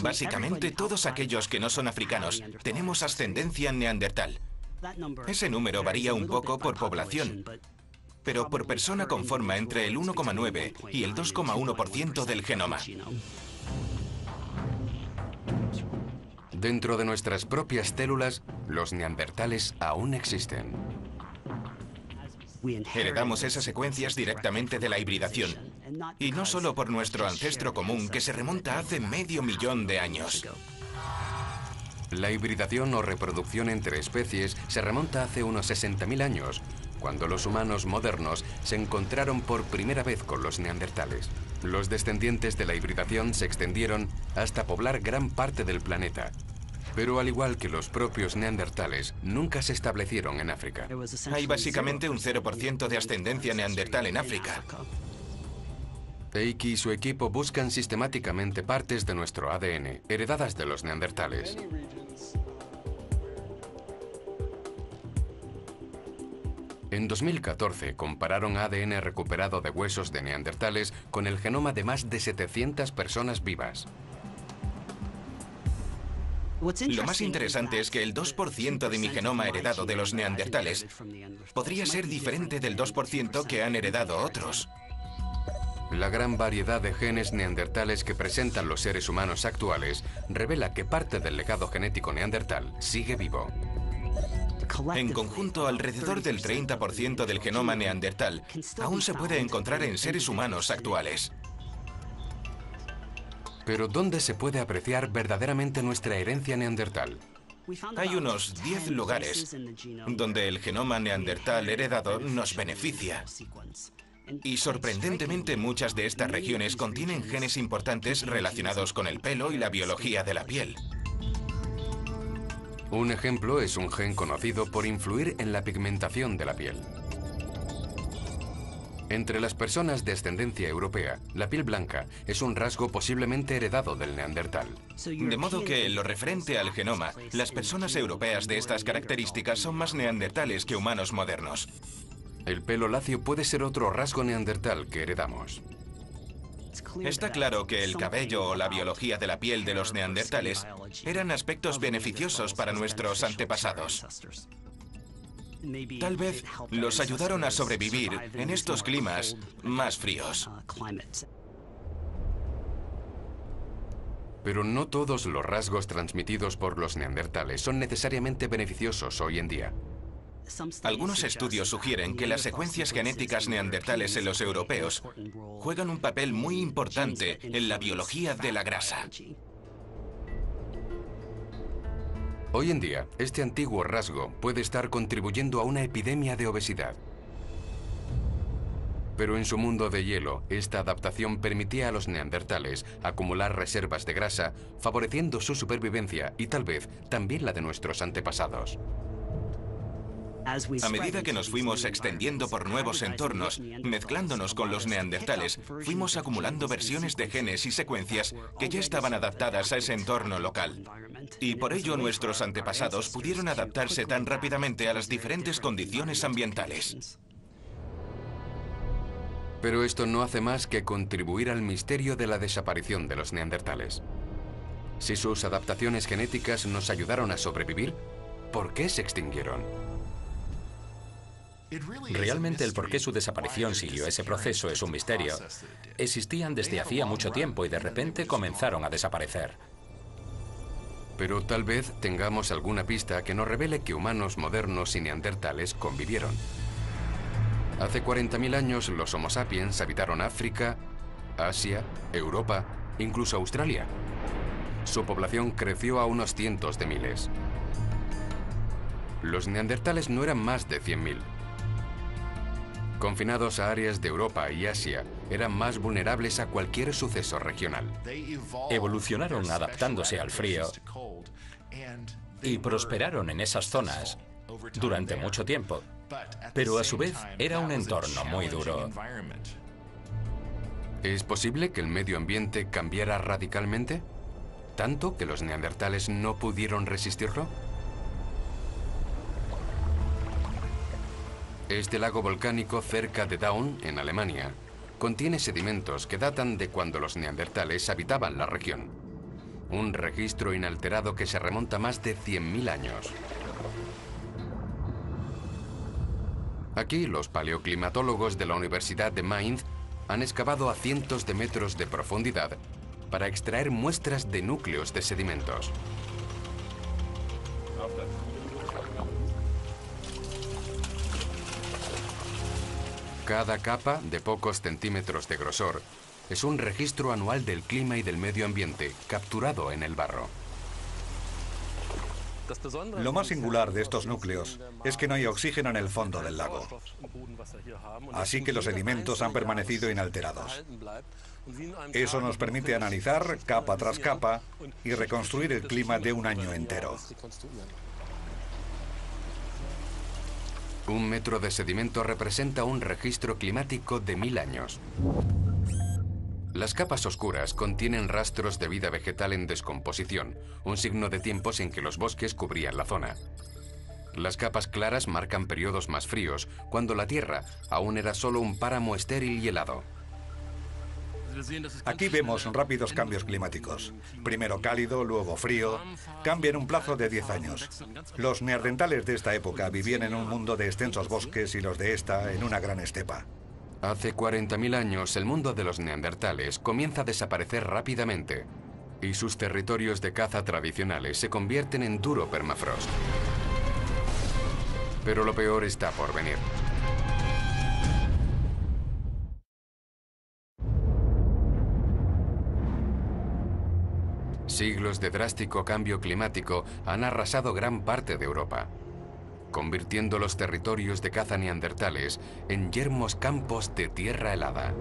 Básicamente, todos aquellos que no son africanos tenemos ascendencia neandertal. Ese número varía un poco por población, pero por persona conforma entre el 1,9 y el 2,1% del genoma. Dentro de nuestras propias células, los neandertales aún existen. Heredamos esas secuencias directamente de la hibridación. Y no solo por nuestro ancestro común, que se remonta hace medio millón de años. La hibridación o reproducción entre especies se remonta hace unos 60.000 años, cuando los humanos modernos se encontraron por primera vez con los neandertales. Los descendientes de la hibridación se extendieron hasta poblar gran parte del planeta. Pero al igual que los propios neandertales, nunca se establecieron en África. Hay básicamente un 0% de ascendencia neandertal en África. Eiki y su equipo buscan sistemáticamente partes de nuestro ADN, heredadas de los neandertales. En 2014 compararon ADN recuperado de huesos de neandertales con el genoma de más de 700 personas vivas. Lo más interesante es que el 2% de mi genoma heredado de los neandertales podría ser diferente del 2% que han heredado otros. La gran variedad de genes neandertales que presentan los seres humanos actuales revela que parte del legado genético neandertal sigue vivo. En conjunto, alrededor del 30% del genoma neandertal aún se puede encontrar en seres humanos actuales. Pero ¿dónde se puede apreciar verdaderamente nuestra herencia neandertal? Hay unos 10 lugares donde el genoma neandertal heredado nos beneficia. Y sorprendentemente muchas de estas regiones contienen genes importantes relacionados con el pelo y la biología de la piel. Un ejemplo es un gen conocido por influir en la pigmentación de la piel. Entre las personas de ascendencia europea, la piel blanca es un rasgo posiblemente heredado del neandertal. De modo que, en lo referente al genoma, las personas europeas de estas características son más neandertales que humanos modernos. El pelo lacio puede ser otro rasgo neandertal que heredamos. Está claro que el cabello o la biología de la piel de los neandertales eran aspectos beneficiosos para nuestros antepasados. Tal vez los ayudaron a sobrevivir en estos climas más fríos. Pero no todos los rasgos transmitidos por los neandertales son necesariamente beneficiosos hoy en día. Algunos estudios sugieren que las secuencias genéticas neandertales en los europeos juegan un papel muy importante en la biología de la grasa. Hoy en día, este antiguo rasgo puede estar contribuyendo a una epidemia de obesidad. Pero en su mundo de hielo, esta adaptación permitía a los neandertales acumular reservas de grasa, favoreciendo su supervivencia y tal vez también la de nuestros antepasados. A medida que nos fuimos extendiendo por nuevos entornos, mezclándonos con los neandertales, fuimos acumulando versiones de genes y secuencias que ya estaban adaptadas a ese entorno local. Y por ello nuestros antepasados pudieron adaptarse tan rápidamente a las diferentes condiciones ambientales. Pero esto no hace más que contribuir al misterio de la desaparición de los neandertales. Si sus adaptaciones genéticas nos ayudaron a sobrevivir, ¿por qué se extinguieron? Realmente el por qué su desaparición siguió ese proceso es un misterio. Existían desde hacía mucho tiempo y de repente comenzaron a desaparecer. Pero tal vez tengamos alguna pista que nos revele que humanos modernos y neandertales convivieron. Hace 40.000 años los Homo sapiens habitaron África, Asia, Europa, incluso Australia. Su población creció a unos cientos de miles. Los neandertales no eran más de 100.000. Confinados a áreas de Europa y Asia, eran más vulnerables a cualquier suceso regional. Evolucionaron adaptándose al frío y prosperaron en esas zonas durante mucho tiempo, pero a su vez era un entorno muy duro. ¿Es posible que el medio ambiente cambiara radicalmente? ¿Tanto que los neandertales no pudieron resistirlo? Este lago volcánico cerca de Daun, en Alemania, contiene sedimentos que datan de cuando los neandertales habitaban la región. Un registro inalterado que se remonta más de 100.000 años. Aquí, los paleoclimatólogos de la Universidad de Mainz han excavado a cientos de metros de profundidad para extraer muestras de núcleos de sedimentos. Cada capa, de pocos centímetros de grosor, es un registro anual del clima y del medio ambiente capturado en el barro. Lo más singular de estos núcleos es que no hay oxígeno en el fondo del lago. Así que los sedimentos han permanecido inalterados. Eso nos permite analizar capa tras capa y reconstruir el clima de un año entero. 1 metro de sedimento representa un registro climático de 1000 años. Las capas oscuras contienen rastros de vida vegetal en descomposición, un signo de tiempos en que los bosques cubrían la zona. Las capas claras marcan periodos más fríos, cuando la Tierra aún era solo un páramo estéril y helado. Aquí vemos rápidos cambios climáticos. Primero cálido, luego frío. Cambia en un plazo de 10 años. Los neandertales de esta época vivían en un mundo de extensos bosques y los de esta en una gran estepa. Hace 40.000 años, el mundo de los neandertales comienza a desaparecer rápidamente y sus territorios de caza tradicionales se convierten en duro permafrost. Pero lo peor está por venir. Siglos de drástico cambio climático han arrasado gran parte de Europa, convirtiendo los territorios de caza neandertales en yermos campos de tierra helada.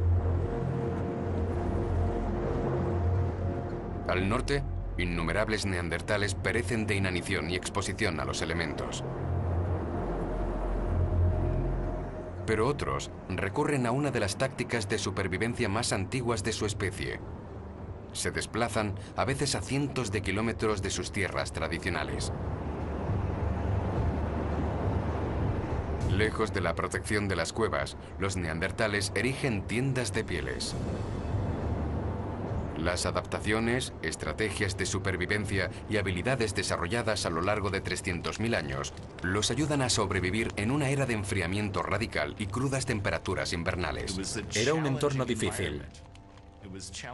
Al norte, innumerables neandertales perecen de inanición y exposición a los elementos. Pero otros recurren a una de las tácticas de supervivencia más antiguas de su especie. Se desplazan a veces a cientos de kilómetros de sus tierras tradicionales. Lejos de la protección de las cuevas, los neandertales erigen tiendas de pieles. Las adaptaciones, estrategias de supervivencia y habilidades desarrolladas a lo largo de 300.000 años los ayudan a sobrevivir en una era de enfriamiento radical y crudas temperaturas invernales. Era un entorno difícil.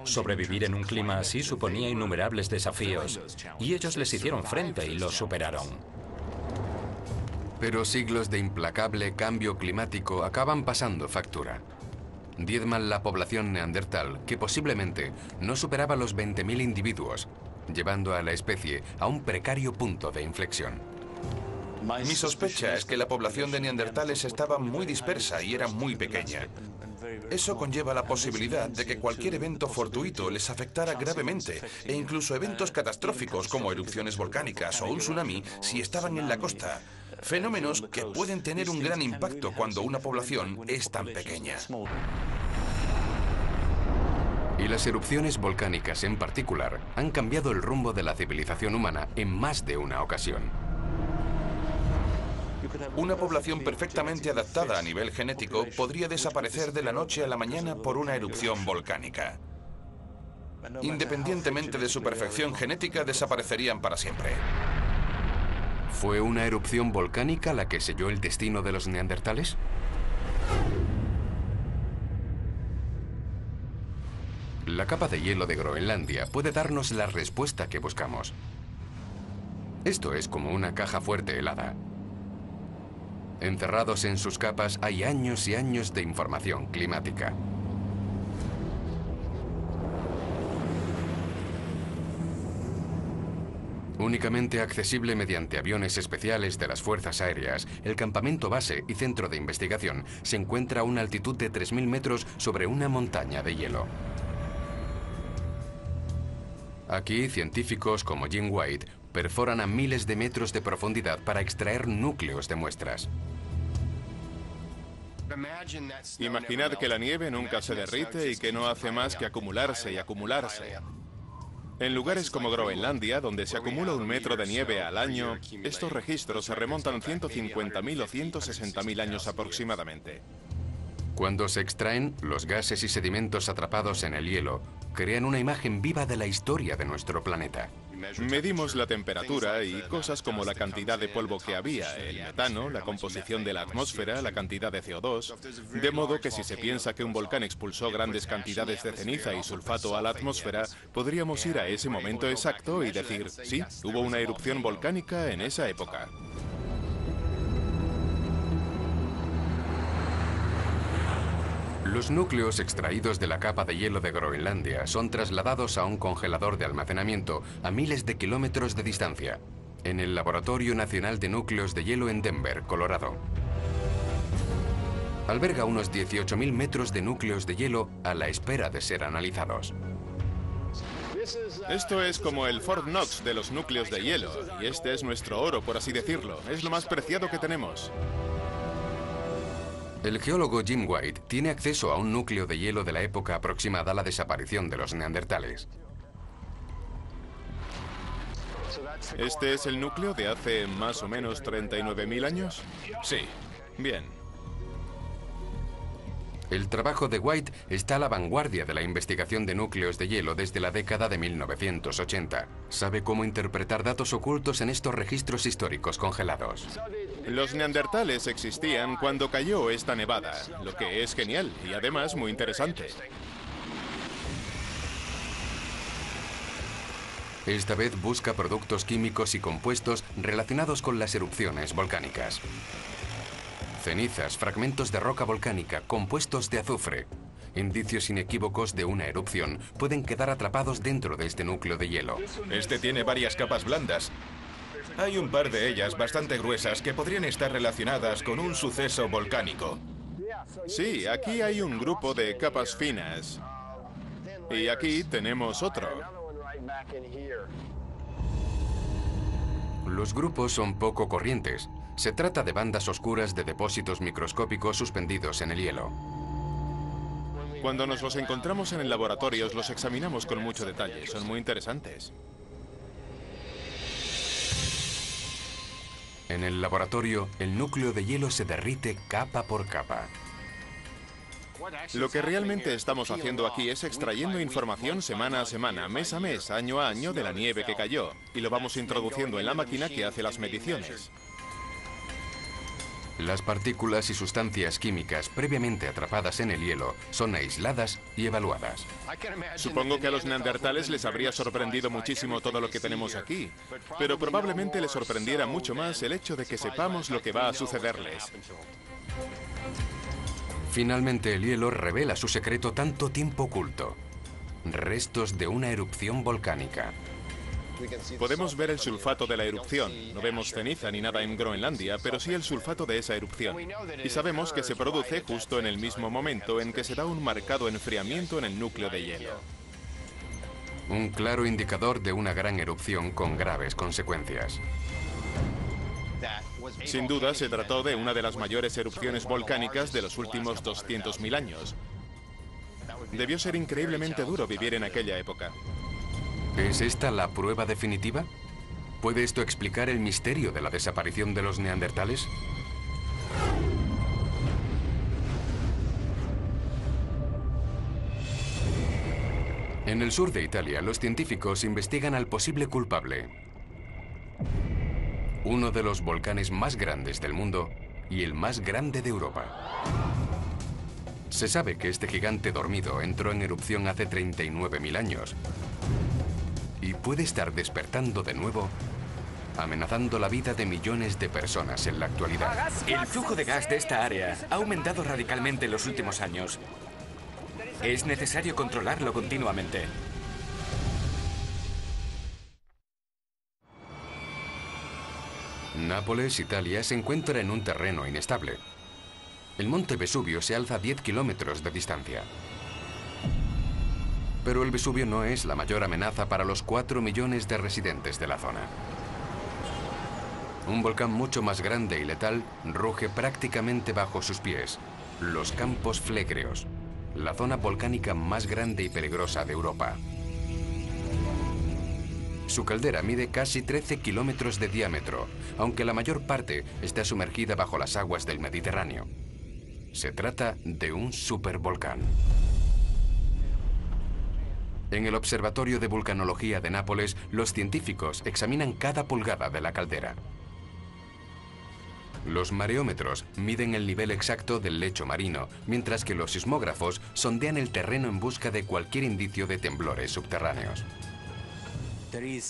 Sobrevivir en un clima así suponía innumerables desafíos, y ellos les hicieron frente y los superaron. Pero siglos de implacable cambio climático acaban pasando factura. Diezman la población neandertal, que posiblemente no superaba los 20.000 individuos, llevando a la especie a un precario punto de inflexión. Mi sospecha es que la población de neandertales estaba muy dispersa y era muy pequeña. Eso conlleva la posibilidad de que cualquier evento fortuito les afectara gravemente, e incluso eventos catastróficos como erupciones volcánicas o un tsunami si estaban en la costa. Fenómenos que pueden tener un gran impacto cuando una población es tan pequeña. Y las erupciones volcánicas en particular han cambiado el rumbo de la civilización humana en más de una ocasión. Una población perfectamente adaptada a nivel genético podría desaparecer de la noche a la mañana por una erupción volcánica. Independientemente de su perfección genética, desaparecerían para siempre. ¿Fue una erupción volcánica la que selló el destino de los neandertales? La capa de hielo de Groenlandia puede darnos la respuesta que buscamos. Esto es como una caja fuerte helada. Encerrados en sus capas hay años y años de información climática. Únicamente accesible mediante aviones especiales de las fuerzas aéreas, el campamento base y centro de investigación se encuentra a una altitud de 3.000 metros sobre una montaña de hielo. Aquí, científicos como Jim White perforan a miles de metros de profundidad para extraer núcleos de muestras. Imaginad que la nieve nunca se derrite y que no hace más que acumularse y acumularse. En lugares como Groenlandia, donde se acumula 1 metro de nieve al año, estos registros se remontan 150.000 o 160.000 años aproximadamente. Cuando se extraen, los gases y sedimentos atrapados en el hielo crean una imagen viva de la historia de nuestro planeta. Medimos la temperatura y cosas como la cantidad de polvo que había, el metano, la composición de la atmósfera, la cantidad de CO2, de modo que si se piensa que un volcán expulsó grandes cantidades de ceniza y sulfato a la atmósfera, podríamos ir a ese momento exacto y decir, sí, hubo una erupción volcánica en esa época. Los núcleos extraídos de la capa de hielo de Groenlandia son trasladados a un congelador de almacenamiento a miles de kilómetros de distancia, en el Laboratorio Nacional de Núcleos de Hielo en Denver, Colorado. Alberga unos 18.000 metros de núcleos de hielo a la espera de ser analizados. Esto es como el Fort Knox de los núcleos de hielo, y este es nuestro oro, por así decirlo. Es lo más preciado que tenemos. El geólogo Jim White tiene acceso a un núcleo de hielo de la época aproximada a la desaparición de los neandertales. ¿Este es el núcleo de hace más o menos 39.000 años? Sí. Bien. El trabajo de White está a la vanguardia de la investigación de núcleos de hielo desde la década de 1980. Sabe cómo interpretar datos ocultos en estos registros históricos congelados. Los neandertales existían cuando cayó esta nevada, lo que es genial y además muy interesante. Esta vez busca productos químicos y compuestos relacionados con las erupciones volcánicas. Cenizas, fragmentos de roca volcánica, compuestos de azufre. Indicios inequívocos de una erupción pueden quedar atrapados dentro de este núcleo de hielo. Este tiene varias capas blandas. Hay un par de ellas bastante gruesas que podrían estar relacionadas con un suceso volcánico. Sí, aquí hay un grupo de capas finas. Y aquí tenemos otro. Los grupos son poco corrientes. Se trata de bandas oscuras de depósitos microscópicos suspendidos en el hielo. Cuando nos los encontramos en el laboratorio, los examinamos con mucho detalle. Son muy interesantes. En el laboratorio, el núcleo de hielo se derrite capa por capa. Lo que realmente estamos haciendo aquí es extrayendo información semana a semana, mes a mes, año a año de la nieve que cayó, y lo vamos introduciendo en la máquina que hace las mediciones. Las partículas y sustancias químicas previamente atrapadas en el hielo son aisladas y evaluadas. Supongo que a los neandertales les habría sorprendido muchísimo todo lo que tenemos aquí, pero probablemente les sorprendiera mucho más el hecho de que sepamos lo que va a sucederles. Finalmente el hielo revela su secreto tanto tiempo oculto. Restos de una erupción volcánica. Podemos ver el sulfato de la erupción. No vemos ceniza ni nada en Groenlandia, pero sí el sulfato de esa erupción. Y sabemos que se produce justo en el mismo momento en que se da un marcado enfriamiento en el núcleo de hielo. Un claro indicador de una gran erupción con graves consecuencias. Sin duda se trató de una de las mayores erupciones volcánicas de los últimos 200.000 años. Debió ser increíblemente duro vivir en aquella época. ¿Es esta la prueba definitiva? ¿Puede esto explicar el misterio de la desaparición de los neandertales? En el sur de Italia, los científicos investigan al posible culpable. Uno de los volcanes más grandes del mundo y el más grande de Europa. Se sabe que este gigante dormido entró en erupción hace 39.000 años. Y puede estar despertando de nuevo, amenazando la vida de millones de personas en la actualidad. El flujo de gas de esta área ha aumentado radicalmente en los últimos años. Es necesario controlarlo continuamente. Nápoles, Italia, se encuentra en un terreno inestable. El monte Vesubio se alza a 10 kilómetros de distancia. Pero el Vesubio no es la mayor amenaza para los 4 millones de residentes de la zona. Un volcán mucho más grande y letal ruge prácticamente bajo sus pies. Los Campos Flegreos, la zona volcánica más grande y peligrosa de Europa. Su caldera mide casi 13 kilómetros de diámetro, aunque la mayor parte está sumergida bajo las aguas del Mediterráneo. Se trata de un supervolcán. En el Observatorio de Vulcanología de Nápoles, los científicos examinan cada pulgada de la caldera. Los mareómetros miden el nivel exacto del lecho marino, mientras que los sismógrafos sondean el terreno en busca de cualquier indicio de temblores subterráneos.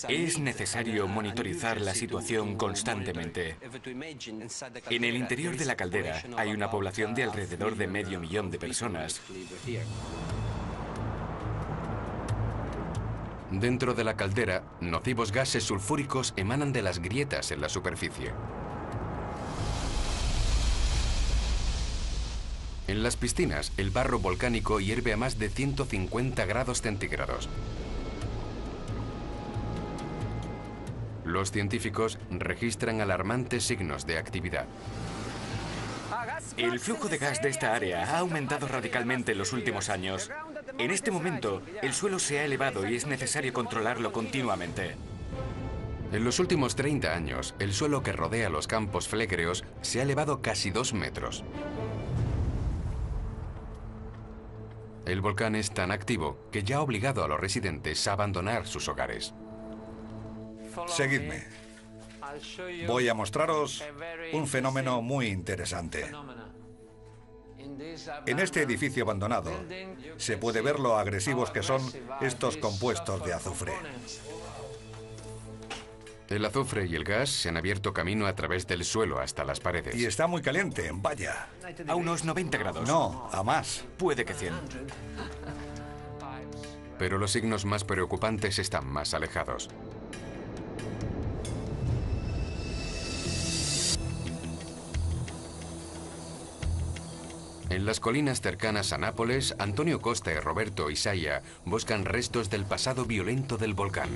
Es necesario monitorizar la situación constantemente. En el interior de la caldera hay una población de alrededor de 500.000 de personas. Dentro de la caldera, nocivos gases sulfúricos emanan de las grietas en la superficie. En las piscinas, el barro volcánico hierve a más de 150 grados centígrados. Los científicos registran alarmantes signos de actividad. El flujo de gas de esta área ha aumentado radicalmente en los últimos años. En este momento, el suelo se ha elevado y es necesario controlarlo continuamente. En los últimos 30 años, el suelo que rodea los campos flégreos se ha elevado casi 2 metros. El volcán es tan activo que ya ha obligado a los residentes a abandonar sus hogares. Seguidme. Voy a mostraros un fenómeno muy interesante. En este edificio abandonado se puede ver lo agresivos que son estos compuestos de azufre. El azufre y el gas se han abierto camino a través del suelo hasta las paredes. Y está muy caliente, vaya. A unos 90 grados. No, a más. Puede que 100. Pero los signos más preocupantes están más alejados. En las colinas cercanas a Nápoles, Antonio Costa y Roberto Isaya buscan restos del pasado violento del volcán.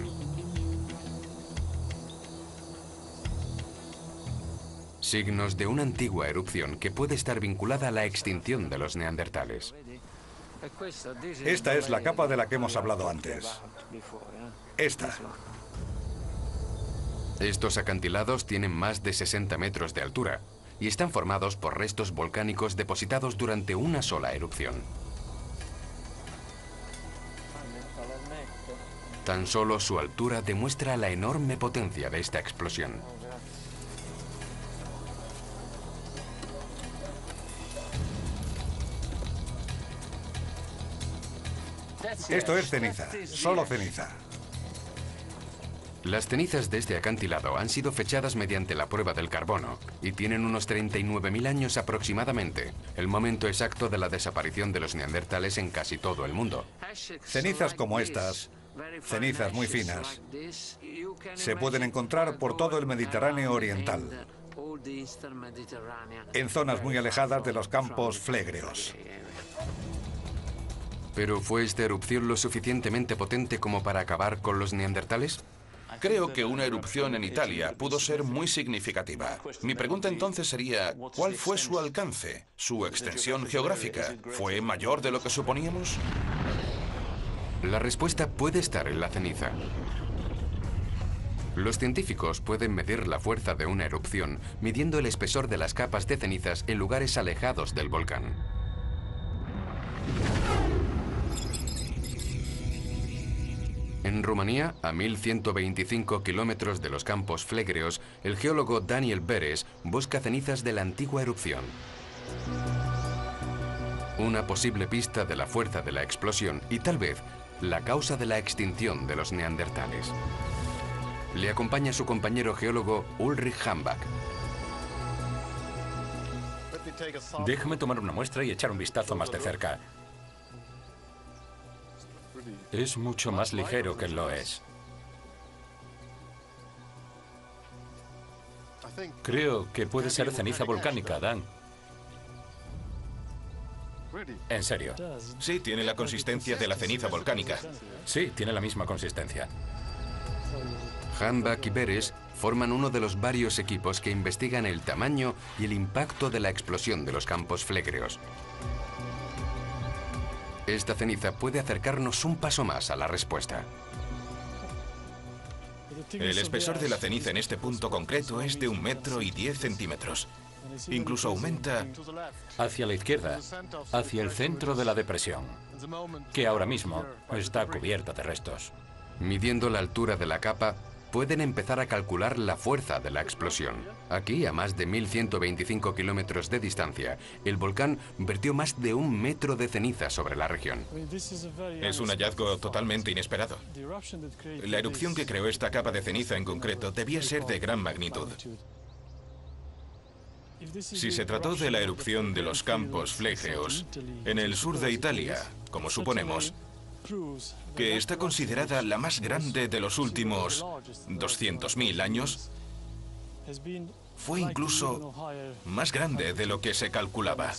Signos de una antigua erupción que puede estar vinculada a la extinción de los neandertales. Esta es la capa de la que hemos hablado antes. Esta. Estos acantilados tienen más de 60 metros de altura y están formados por restos volcánicos depositados durante una sola erupción. Tan solo su altura demuestra la enorme potencia de esta explosión. Esto es ceniza, solo ceniza. Las cenizas de este acantilado han sido fechadas mediante la prueba del carbono y tienen unos 39.000 años aproximadamente, el momento exacto de la desaparición de los neandertales en casi todo el mundo. Cenizas como estas, cenizas muy finas, se pueden encontrar por todo el Mediterráneo oriental, en zonas muy alejadas de los campos flégreos. ¿Pero fue esta erupción lo suficientemente potente como para acabar con los neandertales? Creo que una erupción en Italia pudo ser muy significativa. Mi pregunta entonces sería, ¿cuál fue su alcance? ¿Su extensión geográfica? ¿Fue mayor de lo que suponíamos? La respuesta puede estar en la ceniza. Los científicos pueden medir la fuerza de una erupción midiendo el espesor de las capas de cenizas en lugares alejados del volcán. En Rumanía, a 1125 kilómetros de los campos flégreos, el geólogo Daniel Beres busca cenizas de la antigua erupción. Una posible pista de la fuerza de la explosión y tal vez la causa de la extinción de los neandertales. Le acompaña su compañero geólogo Ulrich Hambach. Déjame tomar una muestra y echar un vistazo más de cerca. Es mucho más ligero que lo es. Creo que puede ser ceniza volcánica, Dan. En serio. Sí, tiene la consistencia de la ceniza volcánica. Sí, tiene la misma consistencia. Hambach y Beres forman uno de los varios equipos que investigan el tamaño y el impacto de la explosión de los campos flégreos. Esta ceniza puede acercarnos un paso más a la respuesta. El espesor de la ceniza en este punto concreto es de 1,10 metros. Incluso aumenta hacia la izquierda, hacia el centro de la depresión, que ahora mismo está cubierta de restos. Midiendo la altura de la capa, pueden empezar a calcular la fuerza de la explosión. Aquí, a más de 1.125 kilómetros de distancia, el volcán vertió más de 1 metro de ceniza sobre la región. Es un hallazgo totalmente inesperado. La erupción que creó esta capa de ceniza en concreto debía ser de gran magnitud. Si se trató de la erupción de los Campos Flegreos en el sur de Italia, como suponemos, que está considerada la más grande de los últimos 200.000 años, fue incluso más grande de lo que se calculaba.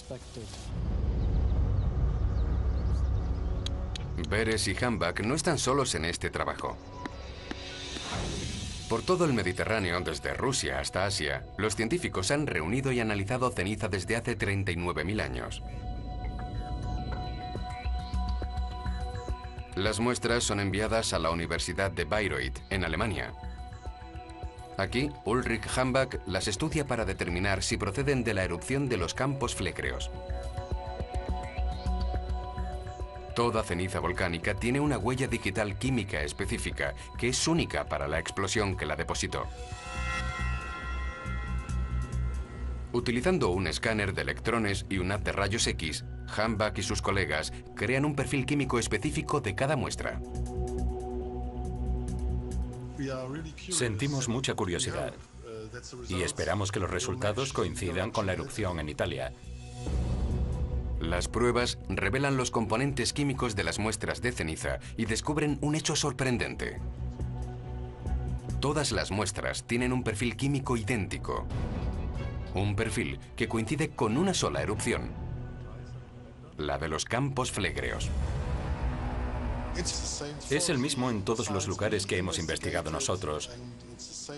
Beres y Hambach no están solos en este trabajo. Por todo el Mediterráneo, desde Rusia hasta Asia, los científicos han reunido y analizado ceniza desde hace 39.000 años. Las muestras son enviadas a la Universidad de Bayreuth, en Alemania. Aquí, Ulrich Hambach las estudia para determinar si proceden de la erupción de los Campos Flegreos. Toda ceniza volcánica tiene una huella digital química específica que es única para la explosión que la depositó. Utilizando un escáner de electrones y un haz de rayos X, Hambach y sus colegas crean un perfil químico específico de cada muestra. Sentimos mucha curiosidad y esperamos que los resultados coincidan con la erupción en Italia. Las pruebas revelan los componentes químicos de las muestras de ceniza y descubren un hecho sorprendente. Todas las muestras tienen un perfil químico idéntico. Un perfil que coincide con una sola erupción, la de los Campos Flegreos. Es el mismo en todos los lugares que hemos investigado nosotros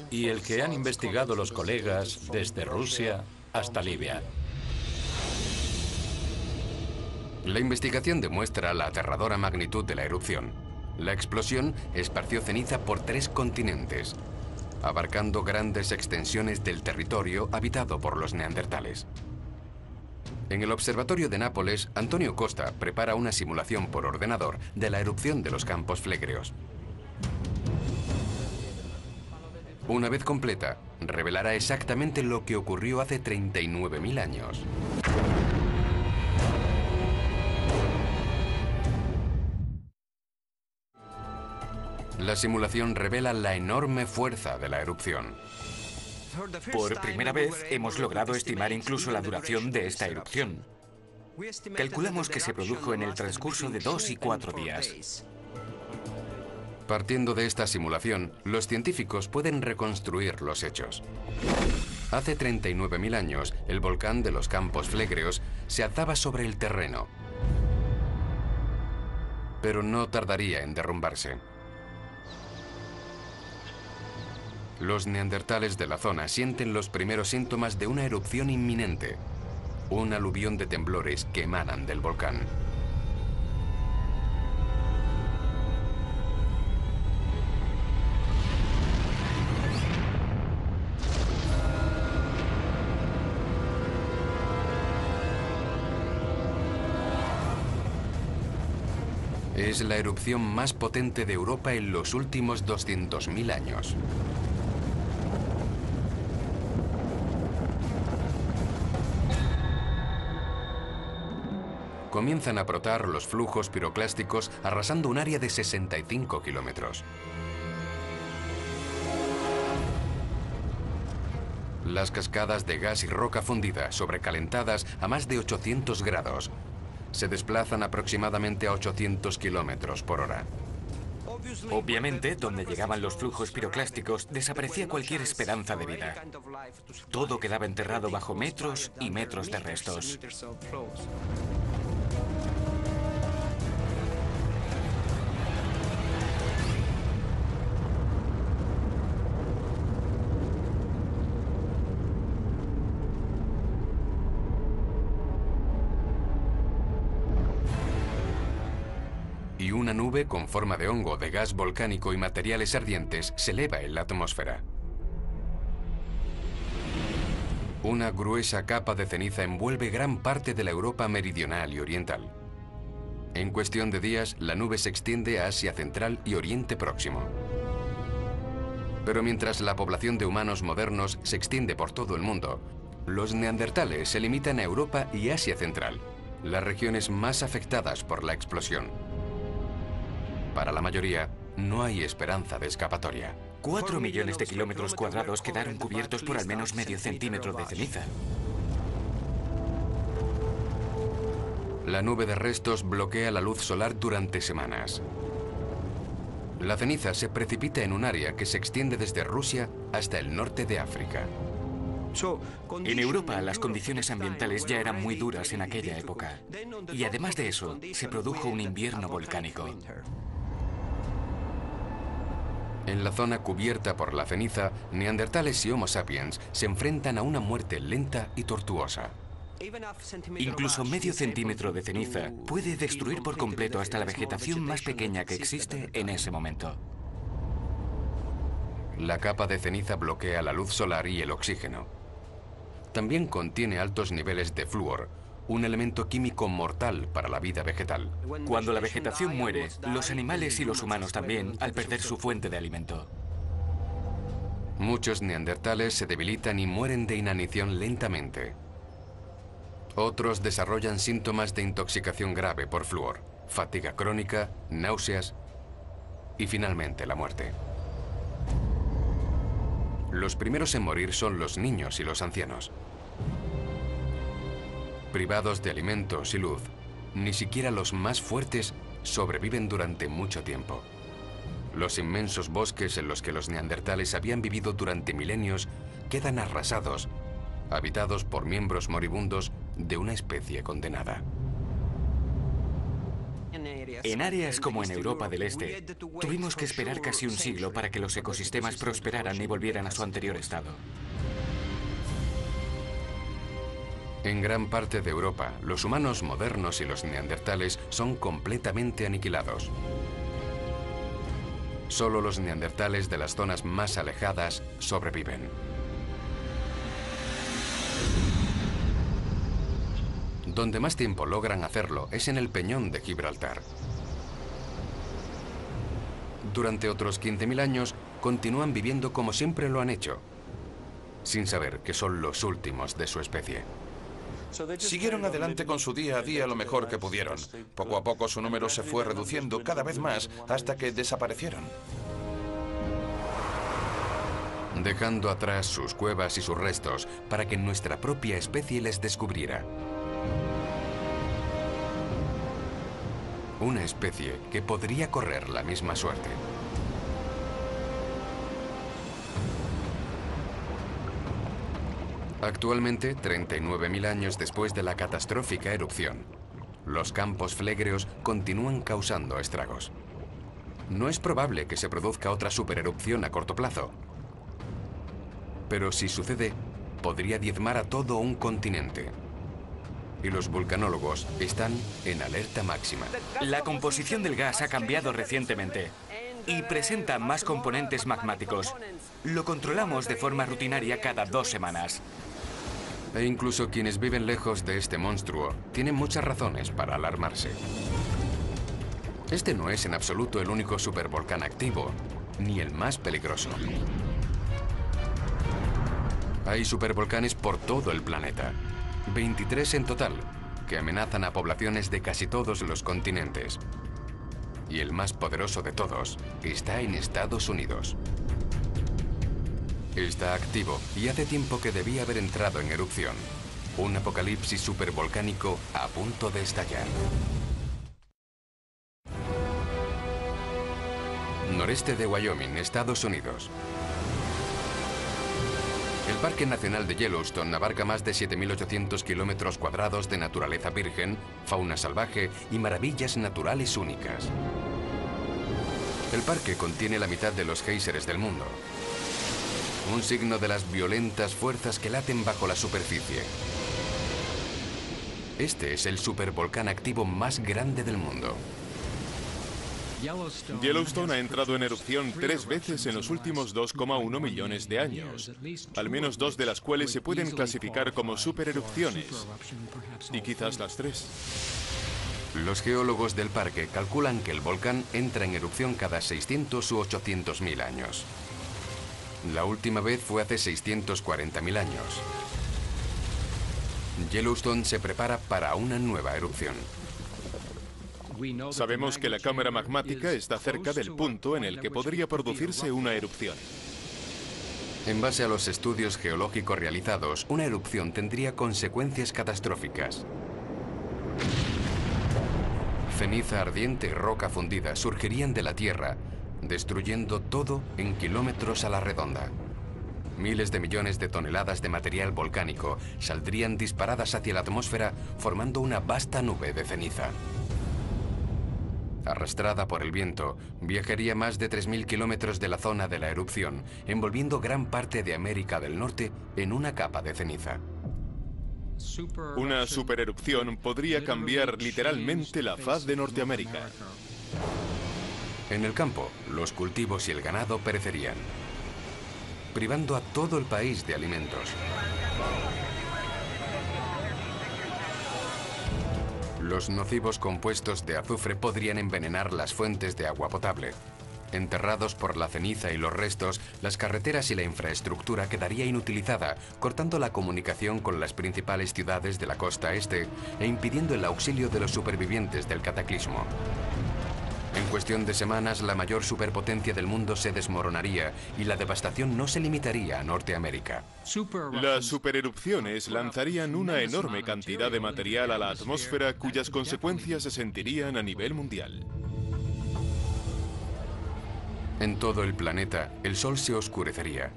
y el que han investigado los colegas desde Rusia hasta Libia. La investigación demuestra la aterradora magnitud de la erupción. La explosión esparció ceniza por 3 continentes, abarcando grandes extensiones del territorio habitado por los neandertales. En el Observatorio de Nápoles, Antonio Costa prepara una simulación por ordenador de la erupción de los Campos Flegreos. Una vez completa, revelará exactamente lo que ocurrió hace 39.000 años. La simulación revela la enorme fuerza de la erupción. Por primera vez hemos logrado estimar incluso la duración de esta erupción. Calculamos que se produjo en el transcurso de 2 y 4 días. Partiendo de esta simulación, los científicos pueden reconstruir los hechos. Hace 39.000 años, el volcán de los Campos Flegreos se alzaba sobre el terreno, pero no tardaría en derrumbarse. Los neandertales de la zona sienten los primeros síntomas de una erupción inminente, un aluvión de temblores que emanan del volcán. Es la erupción más potente de Europa en los últimos 200.000 años. Comienzan a brotar los flujos piroclásticos arrasando un área de 65 kilómetros. Las cascadas de gas y roca fundida, sobrecalentadas a más de 800 grados, se desplazan aproximadamente a 800 kilómetros por hora. Obviamente, donde llegaban los flujos piroclásticos, desaparecía cualquier esperanza de vida. Todo quedaba enterrado bajo metros y metros de restos. Una nube con forma de hongo, de gas volcánico y materiales ardientes se eleva en la atmósfera. Una gruesa capa de ceniza envuelve gran parte de la Europa meridional y oriental. En cuestión de días, la nube se extiende a Asia Central y Oriente Próximo. Pero mientras la población de humanos modernos se extiende por todo el mundo, los neandertales se limitan a Europa y Asia Central, las regiones más afectadas por la explosión. Para la mayoría, no hay esperanza de escapatoria. 4 millones de kilómetros cuadrados quedaron cubiertos por al menos medio centímetro de ceniza. La nube de restos bloquea la luz solar durante semanas. La ceniza se precipita en un área que se extiende desde Rusia hasta el norte de África. En Europa, las condiciones ambientales ya eran muy duras en aquella época. Y además de eso, se produjo un invierno volcánico. En la zona cubierta por la ceniza, neandertales y Homo sapiens se enfrentan a una muerte lenta y tortuosa. Incluso medio centímetro de ceniza puede destruir por completo hasta la vegetación más pequeña que existe en ese momento. La capa de ceniza bloquea la luz solar y el oxígeno. También contiene altos niveles de flúor, un elemento químico mortal para la vida vegetal. Cuando la vegetación muere, los animales y los humanos también, al perder su fuente de alimento. Muchos neandertales se debilitan y mueren de inanición lentamente. Otros desarrollan síntomas de intoxicación grave por flúor, fatiga crónica, náuseas y finalmente la muerte. Los primeros en morir son los niños y los ancianos. Privados de alimentos y luz, ni siquiera los más fuertes sobreviven durante mucho tiempo. Los inmensos bosques en los que los neandertales habían vivido durante milenios quedan arrasados, habitados por miembros moribundos de una especie condenada. En áreas como en Europa del Este, tuvimos que esperar casi un siglo para que los ecosistemas prosperaran y volvieran a su anterior estado. En gran parte de Europa, los humanos modernos y los neandertales son completamente aniquilados. Solo los neandertales de las zonas más alejadas sobreviven. Donde más tiempo logran hacerlo es en el Peñón de Gibraltar. Durante otros 15.000 años continúan viviendo como siempre lo han hecho, sin saber que son los últimos de su especie. Siguieron adelante con su día a día lo mejor que pudieron. Poco a poco su número se fue reduciendo cada vez más hasta que desaparecieron. Dejando atrás sus cuevas y sus restos para que nuestra propia especie les descubriera. Una especie que podría correr la misma suerte. Actualmente, 39.000 años después de la catastrófica erupción, los campos flegreos continúan causando estragos. No es probable que se produzca otra supererupción a corto plazo, pero si sucede, podría diezmar a todo un continente. Y los vulcanólogos están en alerta máxima. La composición del gas ha cambiado recientemente y presenta más componentes magmáticos. Lo controlamos de forma rutinaria cada 2 semanas. E incluso quienes viven lejos de este monstruo tienen muchas razones para alarmarse. Este no es en absoluto el único supervolcán activo, ni el más peligroso. Hay supervolcanes por todo el planeta, 23 en total, que amenazan a poblaciones de casi todos los continentes. Y el más poderoso de todos está en Estados Unidos. Está activo y hace tiempo que debía haber entrado en erupción. Un apocalipsis supervolcánico a punto de estallar. Noreste de Wyoming, Estados Unidos. El Parque Nacional de Yellowstone abarca más de 7.800 kilómetros cuadrados de naturaleza virgen, fauna salvaje y maravillas naturales únicas. El parque contiene la mitad de los géiseres del mundo. Un signo de las violentas fuerzas que laten bajo la superficie. Este es el supervolcán activo más grande del mundo. Yellowstone ha entrado en erupción 3 veces en los últimos 2,1 millones de años, al menos 2 de las cuales se pueden clasificar como supererupciones, y quizás las 3. Los geólogos del parque calculan que el volcán entra en erupción cada 600 u 800.000 años. La última vez fue hace 640.000 años. Yellowstone se prepara para una nueva erupción. Sabemos que la cámara magmática está cerca del punto en el que podría producirse una erupción. En base a los estudios geológicos realizados, una erupción tendría consecuencias catastróficas. Ceniza ardiente y roca fundida surgirían de la Tierra, destruyendo todo en kilómetros a la redonda. Miles de millones de toneladas de material volcánico saldrían disparadas hacia la atmósfera, formando una vasta nube de ceniza. Arrastrada por el viento, viajaría más de 3.000 kilómetros de la zona de la erupción, envolviendo gran parte de América del Norte en una capa de ceniza. Una supererupción podría cambiar literalmente la faz de Norteamérica. En el campo, los cultivos y el ganado perecerían, privando a todo el país de alimentos. Los nocivos compuestos de azufre podrían envenenar las fuentes de agua potable. Enterrados por la ceniza y los restos, las carreteras y la infraestructura quedaría inutilizada, cortando la comunicación con las principales ciudades de la costa este e impidiendo el auxilio de los supervivientes del cataclismo. En cuestión de semanas, la mayor superpotencia del mundo se desmoronaría y la devastación no se limitaría a Norteamérica. Las supererupciones lanzarían una enorme cantidad de material a la atmósfera cuyas consecuencias se sentirían a nivel mundial. En todo el planeta, el Sol se oscurecería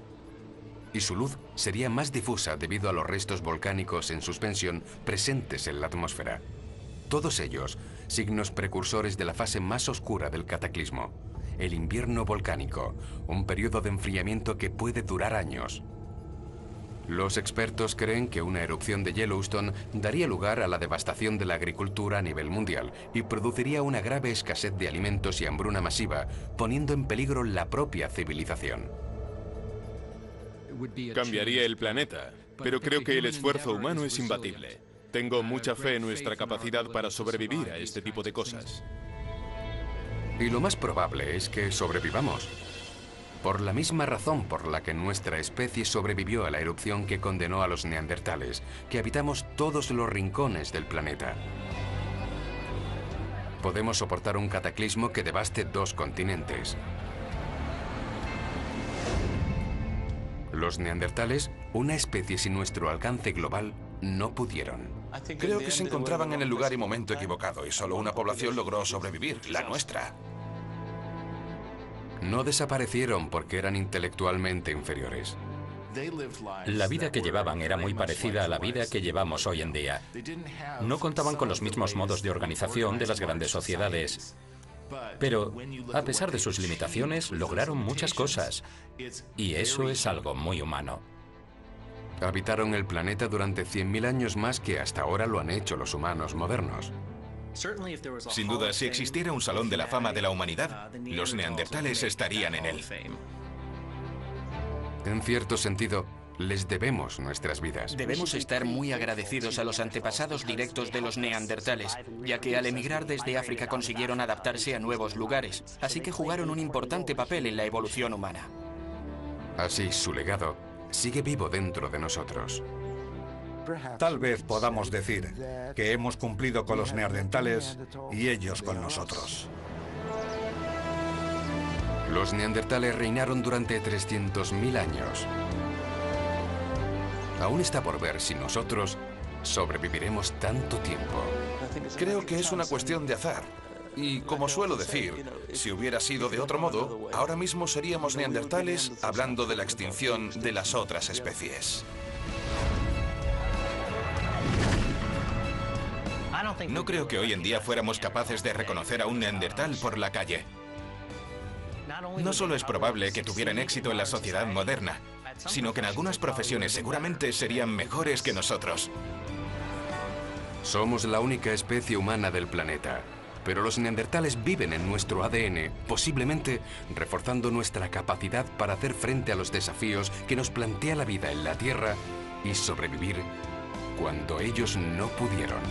y su luz sería más difusa debido a los restos volcánicos en suspensión presentes en la atmósfera. Todos ellos, signos precursores de la fase más oscura del cataclismo, el invierno volcánico, un periodo de enfriamiento que puede durar años. Los expertos creen que una erupción de Yellowstone daría lugar a la devastación de la agricultura a nivel mundial y produciría una grave escasez de alimentos y hambruna masiva, poniendo en peligro la propia civilización. Cambiaría el planeta, pero creo que el esfuerzo humano es imbatible. Tengo mucha fe en nuestra capacidad para sobrevivir a este tipo de cosas. Y lo más probable es que sobrevivamos. Por la misma razón por la que nuestra especie sobrevivió a la erupción que condenó a los neandertales, que habitamos todos los rincones del planeta. Podemos soportar un cataclismo que devaste 2 continentes. Los neandertales, una especie sin nuestro alcance global, no pudieron. Creo que se encontraban en el lugar y momento equivocado y solo una población logró sobrevivir, la nuestra. No desaparecieron porque eran intelectualmente inferiores. La vida que llevaban era muy parecida a la vida que llevamos hoy en día. No contaban con los mismos modos de organización de las grandes sociedades. Pero, a pesar de sus limitaciones, lograron muchas cosas. Y eso es algo muy humano. Habitaron el planeta durante 100.000 años más que hasta ahora lo han hecho los humanos modernos. Sin duda, si existiera un salón de la fama de la humanidad, los neandertales estarían en él. En cierto sentido, les debemos nuestras vidas. Debemos estar muy agradecidos a los antepasados directos de los neandertales, ya que al emigrar desde África consiguieron adaptarse a nuevos lugares, así que jugaron un importante papel en la evolución humana. Así, su legado sigue vivo dentro de nosotros. Tal vez podamos decir que hemos cumplido con los neandertales y ellos con nosotros. Los neandertales reinaron durante 300.000 años. Aún está por ver si nosotros sobreviviremos tanto tiempo. Creo que es una cuestión de azar. Y como suelo decir, si hubiera sido de otro modo, ahora mismo seríamos neandertales hablando de la extinción de las otras especies. No creo que hoy en día fuéramos capaces de reconocer a un neandertal por la calle. No solo es probable que tuvieran éxito en la sociedad moderna, sino que en algunas profesiones seguramente serían mejores que nosotros. Somos la única especie humana del planeta, Pero los neandertales viven en nuestro ADN, posiblemente reforzando nuestra capacidad para hacer frente a los desafíos que nos plantea la vida en la Tierra y sobrevivir cuando ellos no pudieron.